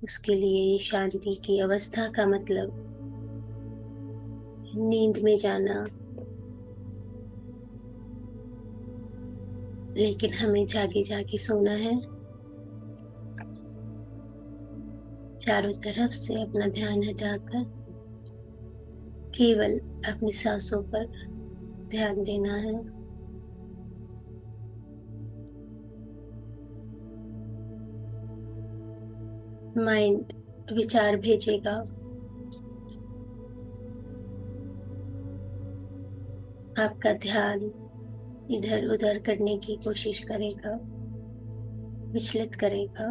उसके लिए ये शांति की अवस्था का मतलब नींद में जाना, लेकिन हमें जागे जागे सोना है। चारों तरफ से अपना ध्यान हटाकर केवल अपनी सांसों पर ध्यान देना है। माइंड विचार भेजेगा, आपका ध्यान इधर उधर करने की कोशिश करेगा, विचलित करेगा,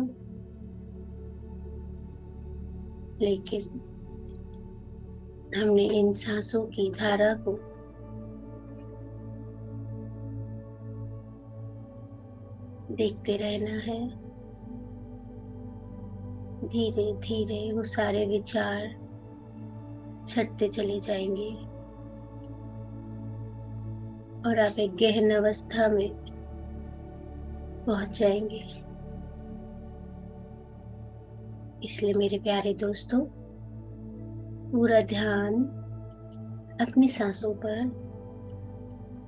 लेकिन हमने इन सांसों की धारा को देखते रहना है। धीरे धीरे वो सारे विचार छटते चले जाएंगे और आप एक गहन अवस्था में पहुंच जाएंगे। इसलिए मेरे प्यारे दोस्तों, पूरा ध्यान अपनी सांसों पर,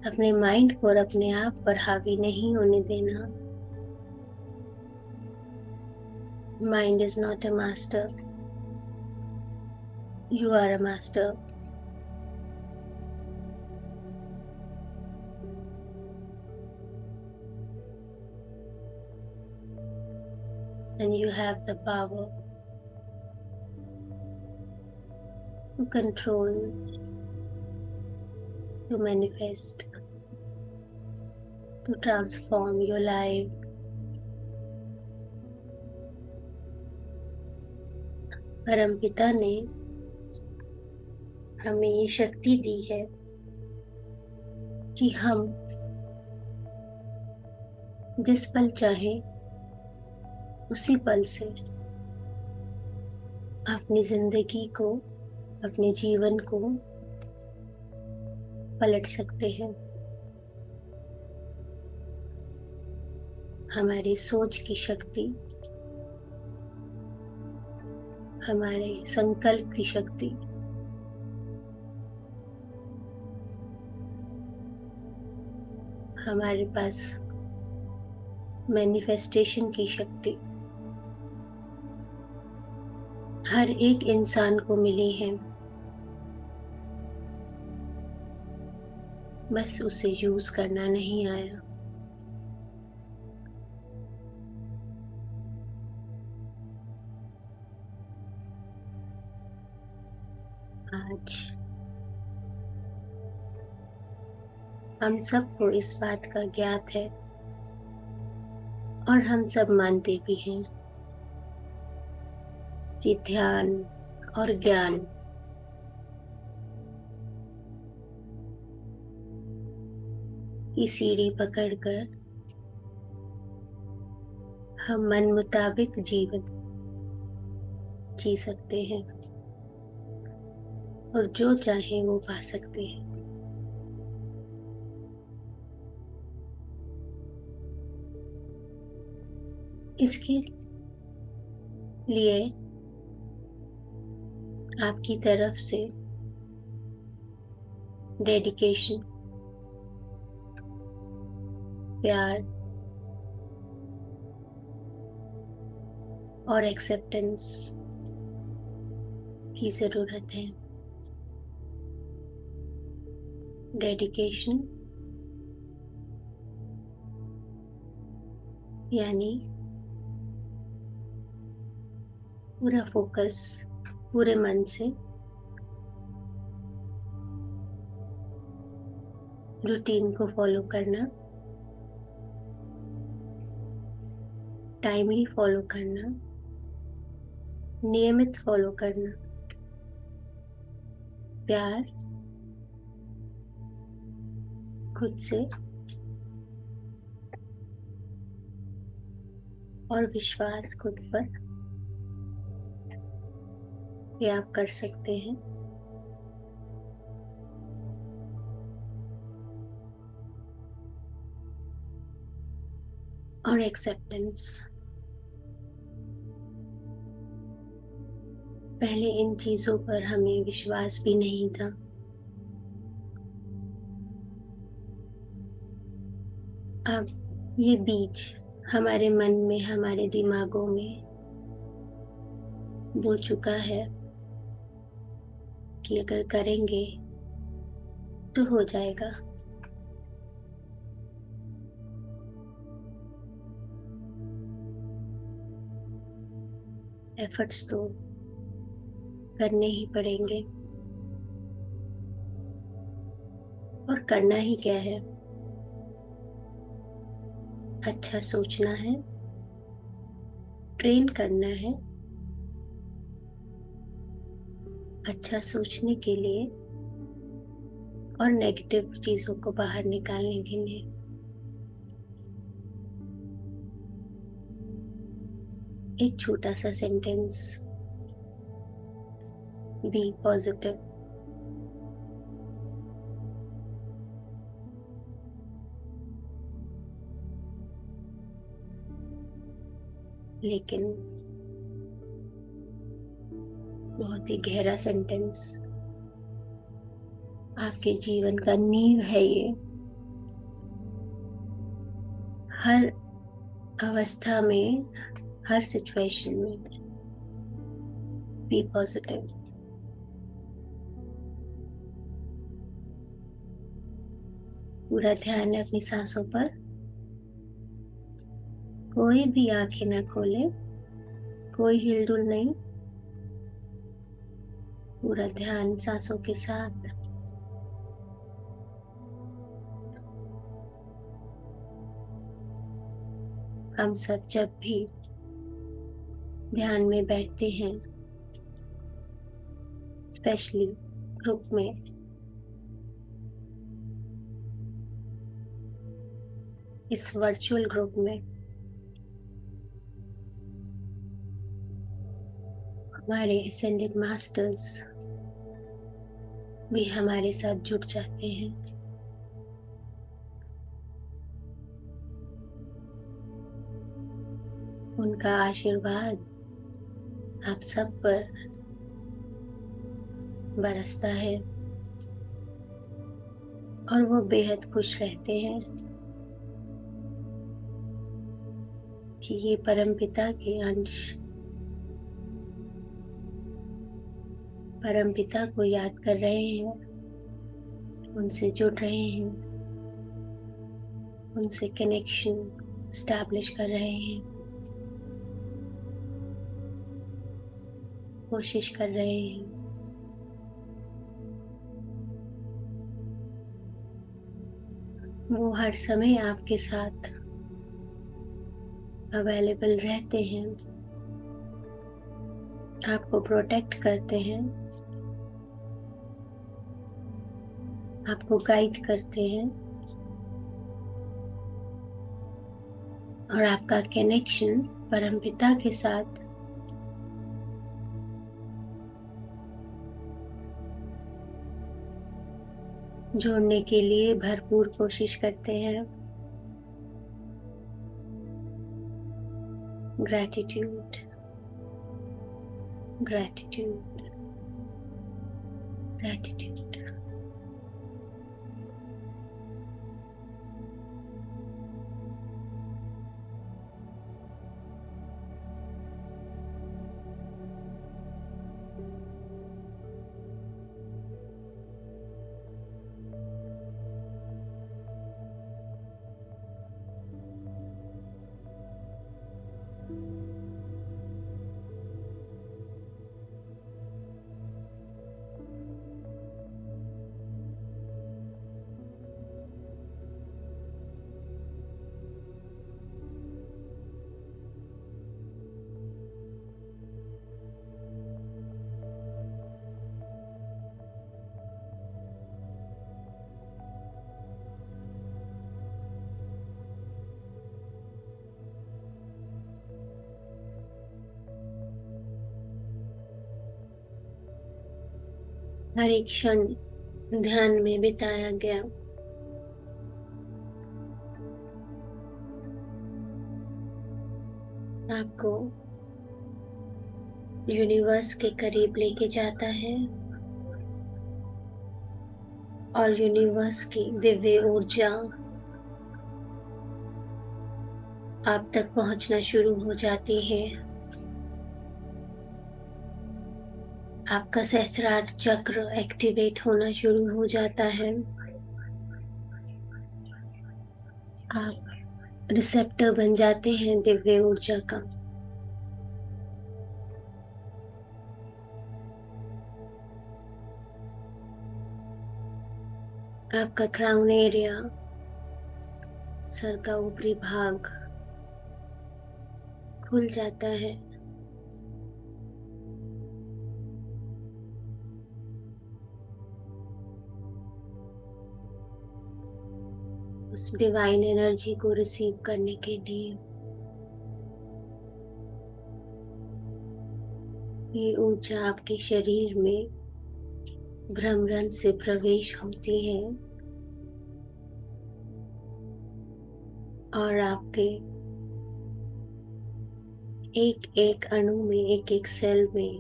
अपने माइंड को और अपने आप पर हावी नहीं होने देना। Mind is not a master, you are a master. And you have the power to control, to manifest, to transform your life. परमपिता ने हमें ये शक्ति दी है कि हम जिस पल चाहे उसी पल से अपनी जिंदगी को, अपने जीवन को पलट सकते हैं। हमारी सोच की शक्ति, हमारे संकल्प की शक्ति, हमारे पास मैनिफेस्टेशन की शक्ति हर एक इंसान को मिली है। बस उसे यूज करना नहीं आया। आज हम सबको इस बात का ज्ञात है और हम सब मानते भी हैं कि ध्यान और ज्ञान की सीढ़ी पकड़कर हम मन मुताबिक जीवन जी सकते हैं। और जो चाहे वो पा सकते हैं। इसके लिए आपकी तरफ से डेडिकेशन, प्यार और एक्सेप्टेंस की जरूरत है। डेडिकेशन यानी पूरा फोकस, पूरे मन से रूटीन को फॉलो करना, टाइमली फॉलो करना, नियमित फॉलो करना, प्यार खुद से और विश्वास खुद पर ये आप कर सकते हैं। और एक्सेप्टेंस, पहले इन चीजों पर हमें विश्वास भी नहीं था। अब ये बीज हमारे मन में, हमारे दिमागों में बो चुका है कि अगर करेंगे तो हो जाएगा। एफर्ट्स तो करने ही पड़ेंगे। और करना ही क्या है? अच्छा सोचना है, ट्रेन करना है अच्छा सोचने के लिए और नेगेटिव चीजों को बाहर निकालने के लिए। एक छोटा सा सेंटेंस, बी पॉजिटिव, लेकिन बहुत ही गहरा सेंटेंस। आपके जीवन का नींव है ये। हर अवस्था में, हर सिचुएशन में बी पॉजिटिव। पूरा ध्यान है अपनी सांसों पर। कोई भी आंखें ना खोले, कोई हिलडुल नहीं, पूरा ध्यान सांसों के साथ। हम सब जब भी ध्यान में बैठते हैं, स्पेशली ग्रुप में, इस वर्चुअल ग्रुप में, हमारे असेंडेड मास्टर्स भी हमारे साथ जुड़ जाते हैं। उनका आशीर्वाद आप सब पर बरसता है और वो बेहद खुश रहते हैं कि ये परमपिता के अंश परमपिता को याद कर रहे हैं, उनसे जुड़ रहे हैं, उनसे कनेक्शन स्टैब्लिश कर रहे हैं, कोशिश कर रहे हैं। वो हर समय आपके साथ अवेलेबल रहते हैं, आपको प्रोटेक्ट करते हैं, आपको गाइड करते हैं और आपका कनेक्शन परमपिता के साथ जोड़ने के लिए भरपूर कोशिश करते हैं। Gratitude, gratitude, gratitude. हर एक क्षण ध्यान में बिताया गया आपको यूनिवर्स के करीब लेके जाता है और यूनिवर्स की दिव्य ऊर्जा आप तक पहुंचना शुरू हो जाती है। आपका सहस्त्रार चक्र एक्टिवेट होना शुरू हो जाता है। आप रिसेप्टर बन जाते हैं दिव्य ऊर्जा का। आपका क्राउन एरिया, सर का ऊपरी भाग खुल जाता है। उस डिवाइन एनर्जी को रिसीव करने के लिए ये ऊर्जा आपके शरीर में भ्रमरण से प्रवेश होती है और आपके एक एक अणु में, एक एक सेल में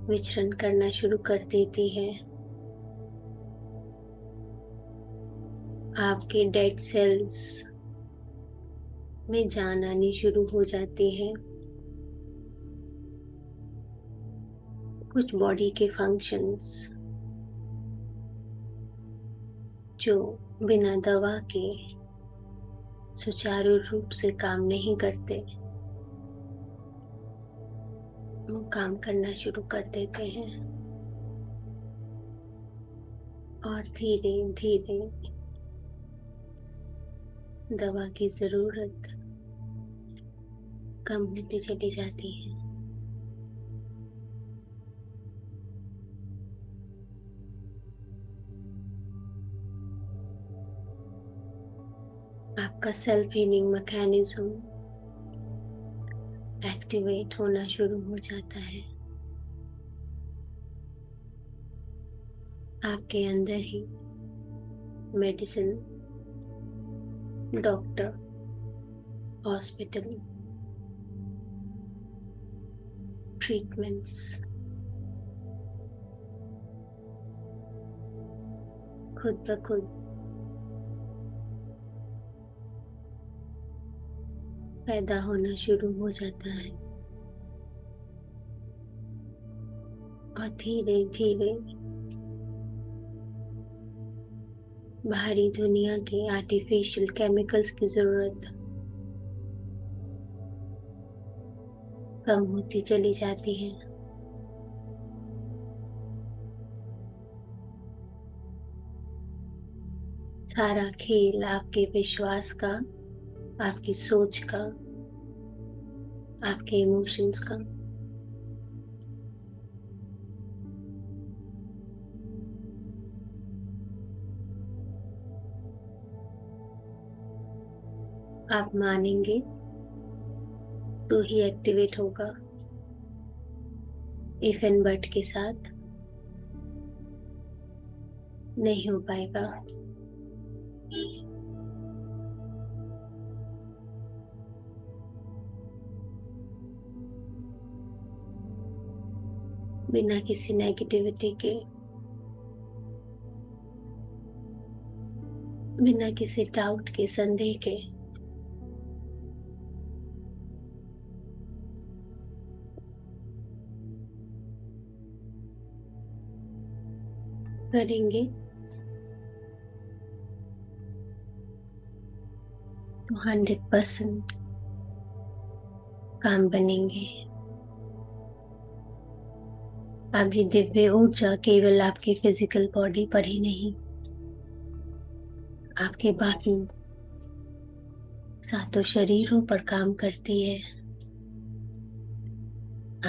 विचरण करना शुरू कर देती है। आपके डेड सेल्स में जान आनी शुरू हो जाती है। कुछ बॉडी के फंक्शंस जो बिना दवा के सुचारू रूप से काम नहीं करते, वो काम करना शुरू कर देते हैं और धीरे धीरे दवा की जरूरत कम होती चली जाती है। आपका सेल्फ हीलिंग मैकेनिज्म एक्टिवेट होना शुरू हो जाता है। आपके अंदर ही मेडिसिन, डॉक्टर, हॉस्पिटल, ट्रीटमेंट्स खुद ब खुद पैदा होना शुरू हो जाता है और धीरे धीरे बाहरी दुनिया के आर्टिफिशियल केमिकल्स की जरूरत कम होती चली जाती है। सारा खेल आपके विश्वास का, आपकी सोच का, आपके इमोशंस का। आप मानेंगे तो ही एक्टिवेट होगा। इफ एंड बट के साथ नहीं हो पाएगा। बिना किसी नेगेटिविटी के, बिना किसी डाउट के, संदेह के। करेंगे तो 100% काम बनेंगे। आपकी दिव्य ऊर्जा केवल आपकी फिजिकल बॉडी पर ही नहीं, आपके बाकी सातों शरीरों पर काम करती है।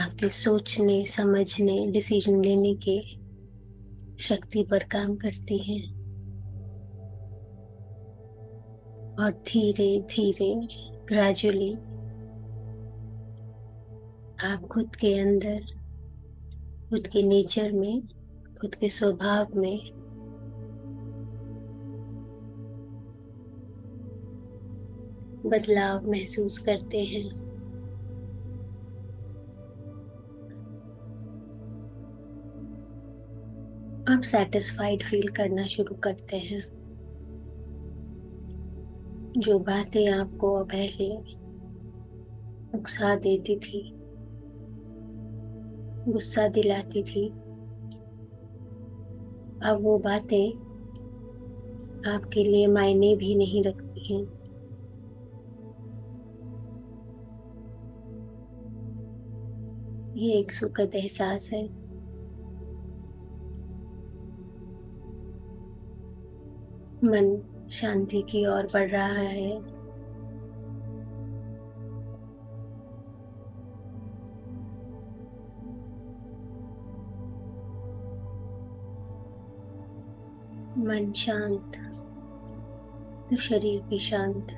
आपके सोचने, समझने, डिसीजन लेने के शक्ति पर काम करती है। और धीरे धीरे, ग्रेजुअली, आप खुद के अंदर, खुद के नेचर में, खुद के स्वभाव में बदलाव महसूस करते हैं। आप सेटिस्फाइड फील करना शुरू करते हैं। जो बातें आपको पहले उकसा देती थी, गुस्सा दिलाती थी, अब वो बातें आपके लिए मायने भी नहीं रखती हैं। ये एक सुखद एहसास है। मन शांति की ओर बढ़ रहा है। मन शांत तो शरीर भी शांत।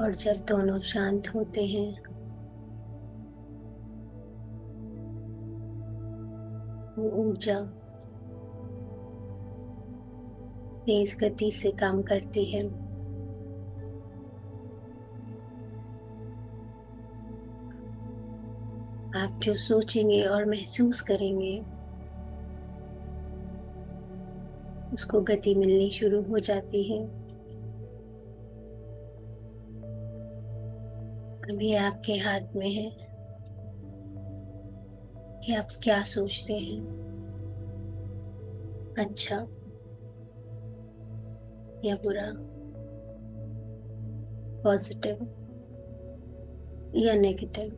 और जब दोनों शांत होते हैं, वो ऊर्जा तेज गति से काम करती है। आप जो सोचेंगे और महसूस करेंगे, उसको गति मिलनी शुरू हो जाती है। अभी आपके हाथ में है कि आप क्या सोचते हैं, अच्छा या बुरा, पॉजिटिव या नेगेटिव।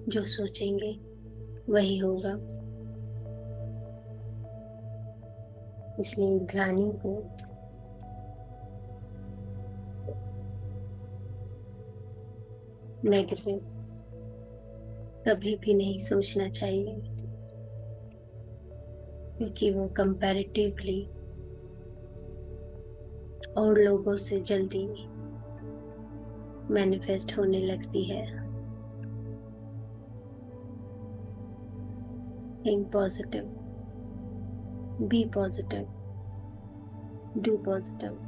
जो सोचेंगे वही होगा। इसलिए ग्लानि को नेगेटिव कभी भी नहीं सोचना चाहिए, क्योंकि वो कंपैरेटिवली और लोगों से जल्दी मैनिफेस्ट होने लगती है। Think positive, be positive, do positive.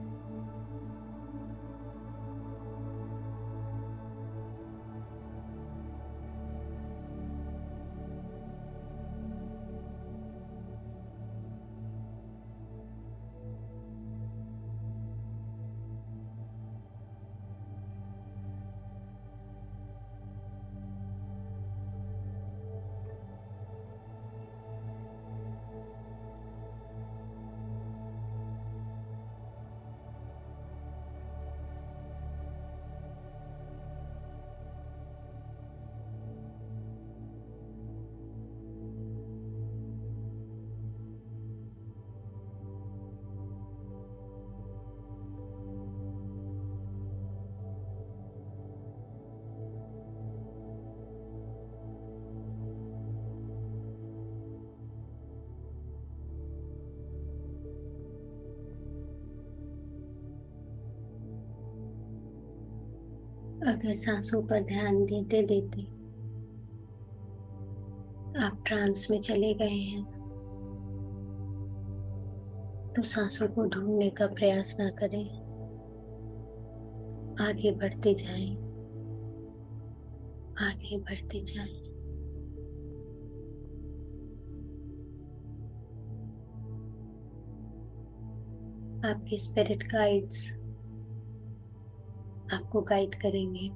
अगर सांसों पर ध्यान देते देते आप ट्रांस में चले गए हैं, तो सांसों को ढूंढने का प्रयास ना करें। आगे बढ़ते जाएं, आगे बढ़ते जाएं। आपके स्पिरिट गाइड्स आपको गाइड करेंगे।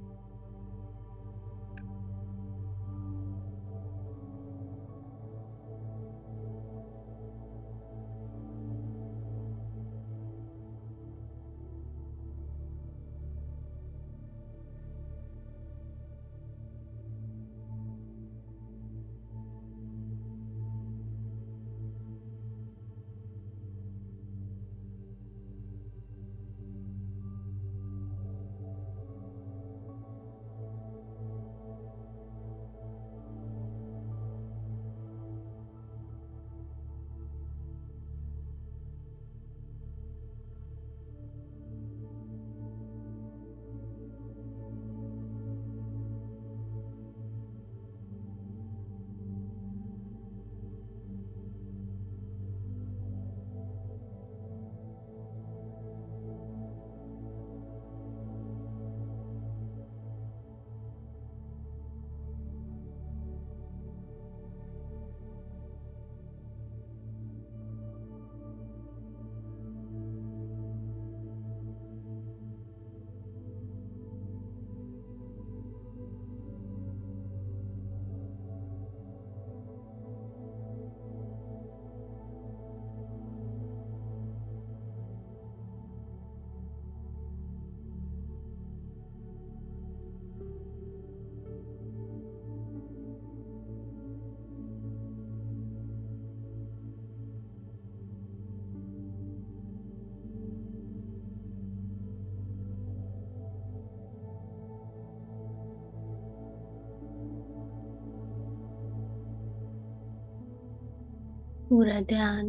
पूरा ध्यान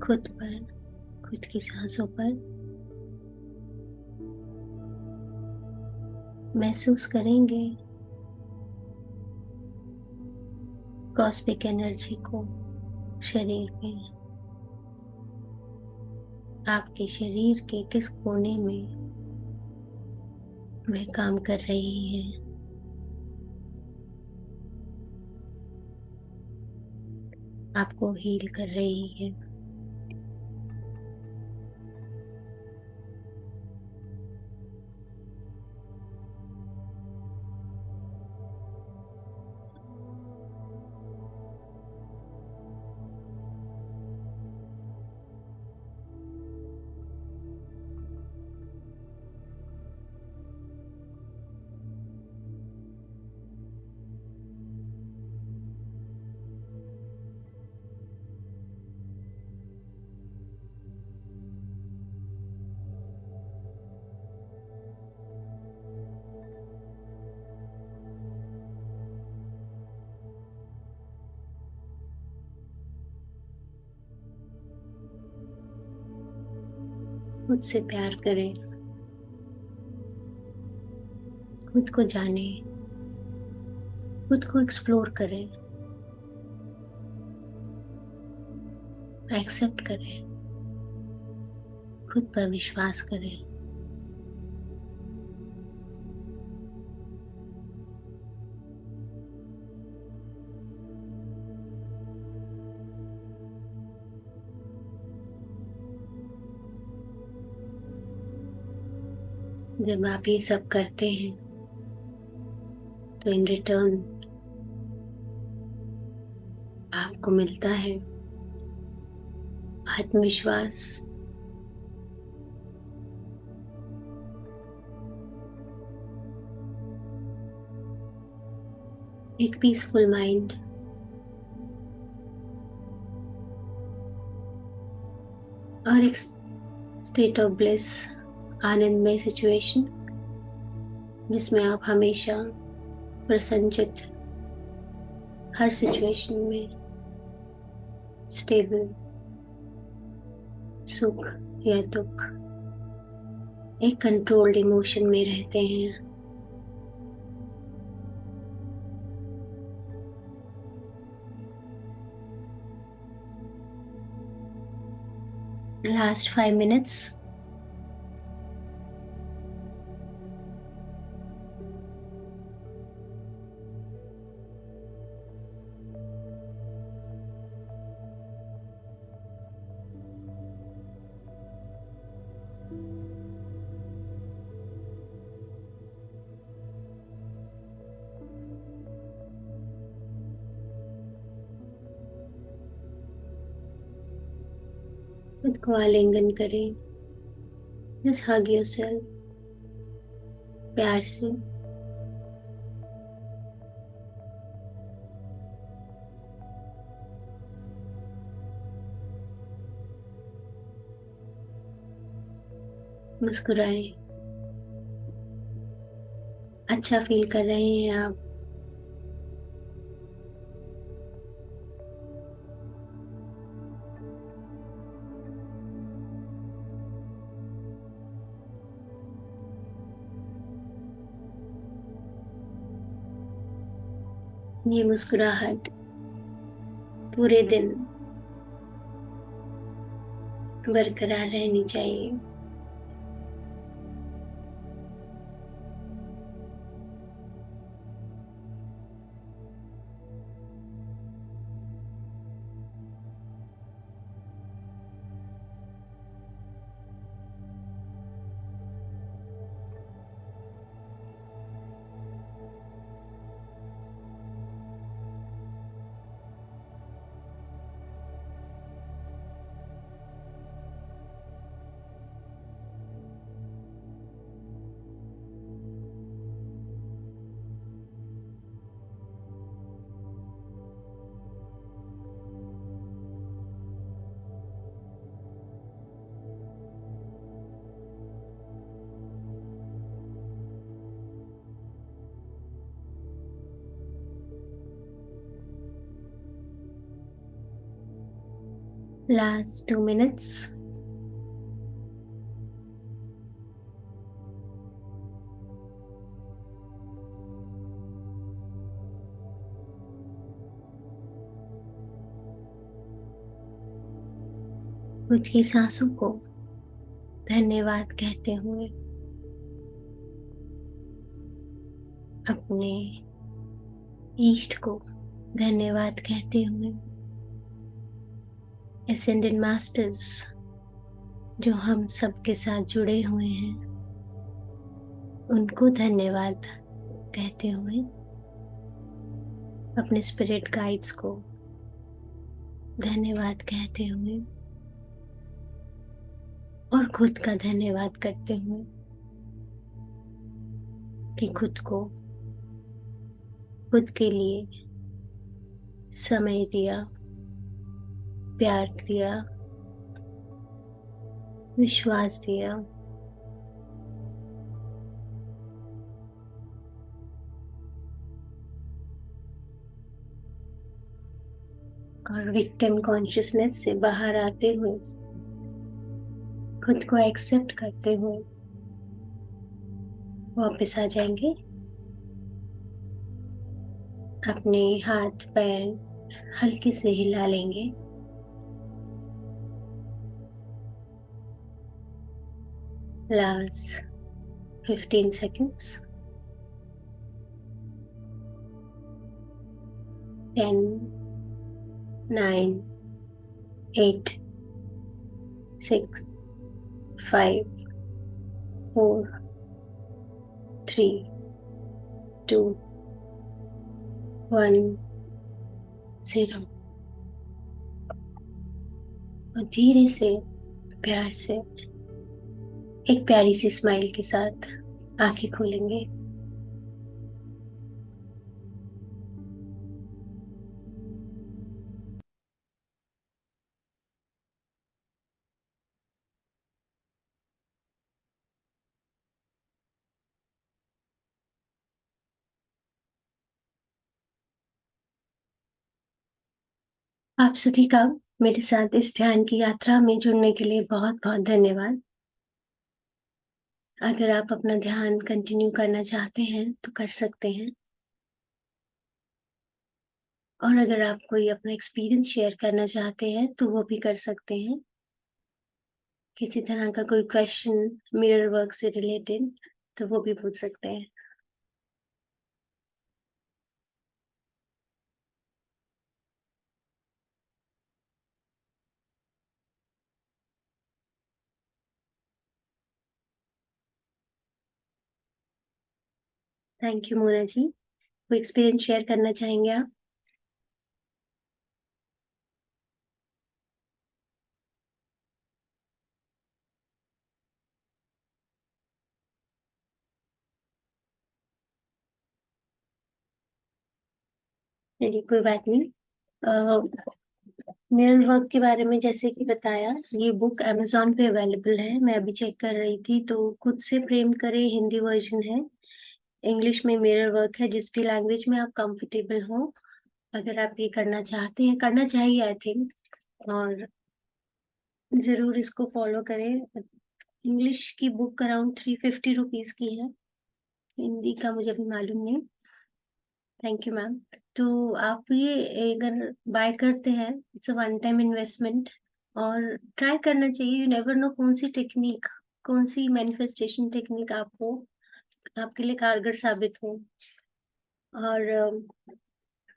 खुद पर, खुद की सांसों पर। महसूस करेंगे कॉस्मिक एनर्जी को शरीर में। आपके शरीर के किस कोने में वह काम कर रही है। आपको हील कर रही है। खुद से प्यार करें, खुद को जाने, खुद को एक्सप्लोर करें, एक्सेप्ट करें, खुद पर विश्वास करें। जब आप ये सब करते हैं तो इन रिटर्न आपको मिलता है आत्मविश्वास, एक पीसफुल माइंड, और एक स्टेट ऑफ ब्लिस, आनंदमय सिचुएशन जिसमें आप हमेशा प्रसन्नचित, हर सिचुएशन में स्टेबल, सुख या दुख एक कंट्रोल्ड इमोशन में रहते हैं। Last 5 minutes. खुद को आलिंगन करें। जस्ट हग योरसेल्फ प्यार से। मुस्कुराएं। अच्छा फील कर रहे हैं आप। ये मुस्कुराहट पूरे दिन बरकरार रहनी चाहिए। Last 2 minutes. खुद की सांसों को धन्यवाद कहते हुए, अपने ईष्ट को धन्यवाद कहते हुए, एसेंडेंट मास्टर्स जो हम सबके साथ जुड़े हुए हैं उनको धन्यवाद कहते हुए, अपने स्पिरिट गाइड्स को धन्यवाद कहते हुए और खुद का धन्यवाद करते हुए कि खुद को, खुद के लिए समय दिया, प्यार दिया, विश्वास दिया। और विक्टिम कॉन्शियसनेस से बाहर आते हुए, खुद को एक्सेप्ट करते हुए वापस आ जाएंगे। अपने हाथ पैर हल्के से हिला लेंगे। Last 15 seconds। 10, 9, 8, 6, 5, 4, 3, 2, 1, 0। और धीरे से, प्यार से, एक प्यारी सी स्माइल के साथ आंखें खोलेंगे। आप सभी का मेरे साथ इस ध्यान की यात्रा में जुड़ने के लिए बहुत बहुत धन्यवाद। अगर आप अपना ध्यान कंटिन्यू करना चाहते हैं तो कर सकते हैं, और अगर आप कोई अपना एक्सपीरियंस शेयर करना चाहते हैं तो वो भी कर सकते हैं। किसी तरह का कोई क्वेश्चन मिरर वर्क से रिलेटेड तो वो भी पूछ सकते हैं। थैंक यू मोना जी। कोई एक्सपीरियंस शेयर करना चाहेंगे आप? चलिए, कोई बात नहीं। मिरर वर्क के बारे में जैसे कि बताया, ये बुक अमेजोन पे अवेलेबल है। मैं अभी चेक कर रही थी तो खुद से प्रेम करे हिंदी वर्जन है, इंग्लिश में मिरर वर्क है, जिस भी लैंग्वेज में आप कंफर्टेबल हो। अगर आप ये करना चाहते हैं, करना चाहिए आई थिंक, और जरूर इसको फॉलो करें। इंग्लिश की बुक अराउंड 350 रुपीज की है, हिंदी का मुझे अभी मालूम नहीं। Thank you ma'am. तो आप ये अगर बाय करते हैं, it's a one time investment, और ट्राई करना चाहिए। यू नेवर नो कौन सी टेक्निक, कौन सी मैनिफेस्टेशन टेक्निक आपको, आपके लिए कारगर साबित हो। और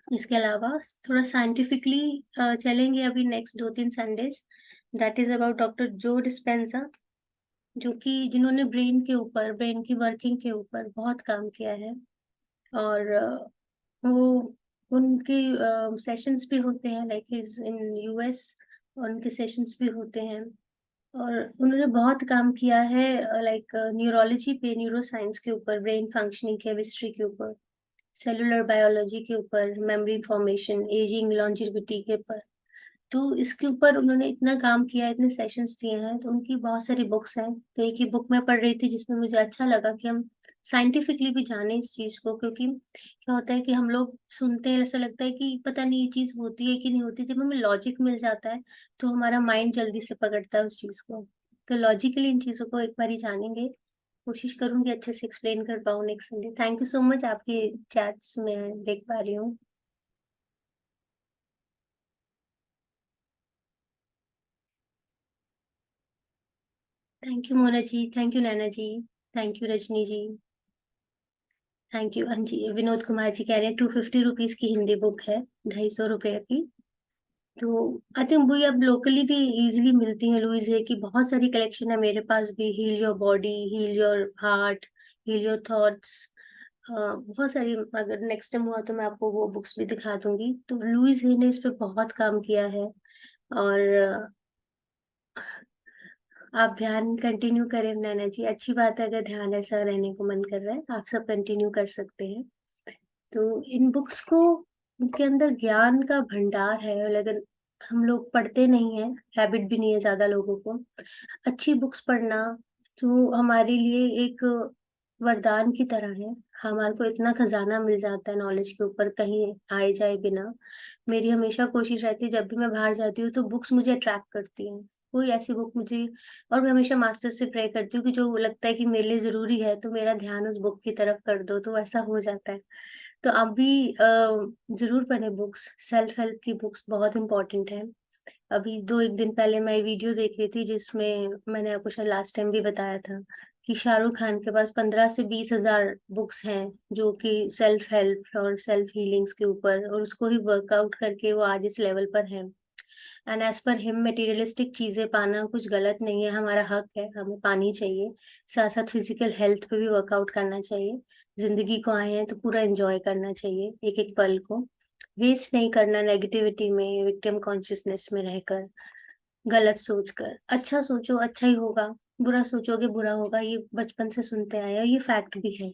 इसके अलावा थोड़ा साइंटिफिकली चलेंगे अभी next 2-3 Sundays. That is about doctor जो डिस्पेंजा, जो कि जिन्होंने ब्रेन के ऊपर, ब्रेन की वर्किंग के ऊपर बहुत काम किया है। और वो, उनके सेशंस भी होते हैं, लाइक इज इन यूएस, और उनके सेशंस भी होते हैं। और उन्होंने बहुत काम किया है, लाइक न्यूरोलॉजी पे, न्यूरो साइंस के ऊपर, ब्रेन फंक्शनिंग, केमिस्ट्री के ऊपर, सेलुलर बायोलॉजी के ऊपर, मेमोरी फॉर्मेशन, एजिंग, लॉन्जेविटी के ऊपर। तो इसके ऊपर उन्होंने इतना काम किया है, इतने सेशंस दिए हैं, तो उनकी बहुत सारी बुक्स हैं। तो एक ही बुक मैं पढ़ रही थी जिसमें मुझे अच्छा लगा कि हम साइंटिफिकली भी जाने इस चीज को, क्योंकि क्या होता है कि हम लोग सुनते हैं, ऐसा लगता है कि पता नहीं ये चीज होती है कि नहीं होती। जब हमें लॉजिक मिल जाता है तो हमारा माइंड जल्दी से पकड़ता है उस चीज को। तो लॉजिकली इन चीजों को एक बार ही जानेंगे। कोशिश करूंगी अच्छे से एक्सप्लेन कर पाऊँ next Sunday. Thank you so much, आपकी चैट्स में देख पा रही हूँ। Thank you Mona ji, thank you Naina ji, thank you Rajni ji, thank you. हाँ जी, विनोद कुमार जी कह रहे हैं 250 रुपीज की हिंदी बुक है, 250 रुपए की। तो आई थिंक वही अब लोकली भी इजीली मिलती है। लुइस है कि बहुत सारी कलेक्शन है मेरे पास भी, heal your body, heal your heart, heal your thoughts, बहुत सारी। अगर नेक्स्ट टाइम हुआ तो मैं आपको वो बुक्स भी दिखा दूंगी। तो लुइस है ने इस पे बहुत काम किया है। और आप ध्यान कंटिन्यू करें नैना जी, अच्छी बात है। अगर ध्यान ऐसा रहने को मन कर रहा है, आप सब कंटिन्यू कर सकते हैं। तो इन बुक्स को, उनके अंदर ज्ञान का भंडार है, लेकिन हम लोग पढ़ते नहीं है, हैबिट भी नहीं है ज्यादा लोगों को अच्छी बुक्स पढ़ना। तो हमारे लिए एक वरदान की तरह है। हमारे को इतना खजाना मिल जाता है नॉलेज के ऊपर, कहीं आए जाए बिना। मेरी हमेशा कोशिश रहती है, जब भी मैं बाहर जाती हूँ तो बुक्स मुझे अट्रैक्ट करती हैं, कोई ऐसी बुक मुझे। और मैं हमेशा मास्टर से प्रे करती हूँ कि जो लगता है कि मेरे लिए जरूरी है तो मेरा ध्यान उस बुक की तरफ कर दो, तो ऐसा हो जाता है। तो आप भी जरूर पढ़ें बुक्स, सेल्फ हेल्प की बुक्स बहुत इंपॉर्टेंट है। अभी 2-1 दिन पहले मैं वीडियो देख रही थी जिसमें मैंने आपको शायद लास्ट टाइम भी बताया था कि शाहरुख खान के पास 15 से 20 हजार बुक्स हैं, जो कि सेल्फ हेल्प और सेल्फ हीलिंग्स के ऊपर, और उसको ही वर्कआउट करके वो आज इस लेवल पर है। And as per him materialistic चीजें पाना कुछ गलत नहीं है, हमारा हक है, हमें पानी चाहिए। साथ साथ फिजिकल हेल्थ पे भी वर्कआउट करना चाहिए। जिंदगी को आए हैं तो पूरा एंजॉय करना चाहिए, एक एक पल को वेस्ट नहीं करना नेगेटिविटी में, विक्टिम कॉन्शियसनेस में रहकर, गलत सोचकर। अच्छा सोचो अच्छा ही होगा, बुरा सोचोगे बुरा होगा, ये बचपन से सुनते आए हैं, ये फैक्ट भी है।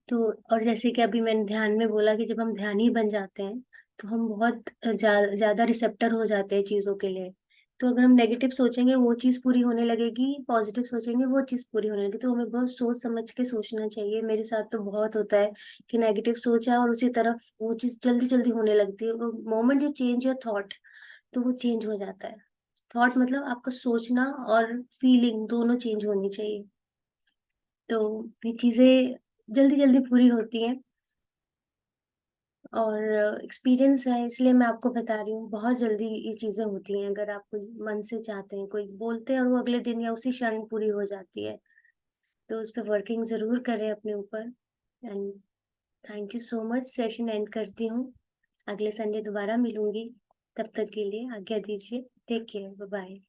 तो और जैसे कि अभी मैंने ध्यान में बोला कि जब हम ध्यानी बन जाते हैं तो हम बहुत ज्यादा रिसेप्टर हो जाते हैं चीजों के लिए। तो अगर हम नेगेटिव सोचेंगे वो चीज पूरी होने लगेगी, पॉजिटिव सोचेंगे वो चीज पूरी होने लगेगी। तो हमें बहुत सोच समझ के सोचना चाहिए। मेरे साथ तो बहुत होता है कि नेगेटिव सोचा और उसी तरफ वो चीज जल्दी जल्दी होने लगती है। Moment you change your thought, तो वो चेंज हो जाता है। थॉट मतलब आपका सोचना और फीलिंग दोनों चेंज होनी चाहिए। तो ये चीज़ें जल्दी-जल्दी पूरी होती हैं और एक्सपीरियंस है इसलिए मैं आपको बता रही हूँ, बहुत जल्दी ये चीज़ें होती हैं अगर आप कोई मन से चाहते हैं, कोई बोलते हैं और वो अगले दिन या उसी क्षण पूरी हो जाती है। तो उस पे वर्किंग ज़रूर करें अपने ऊपर and thank you so much. Session and करती हूँ। अगले संडे दोबारा मिलूँगी, तब तक के लिए आज्ञा दीजिए। Take care, bye-bye.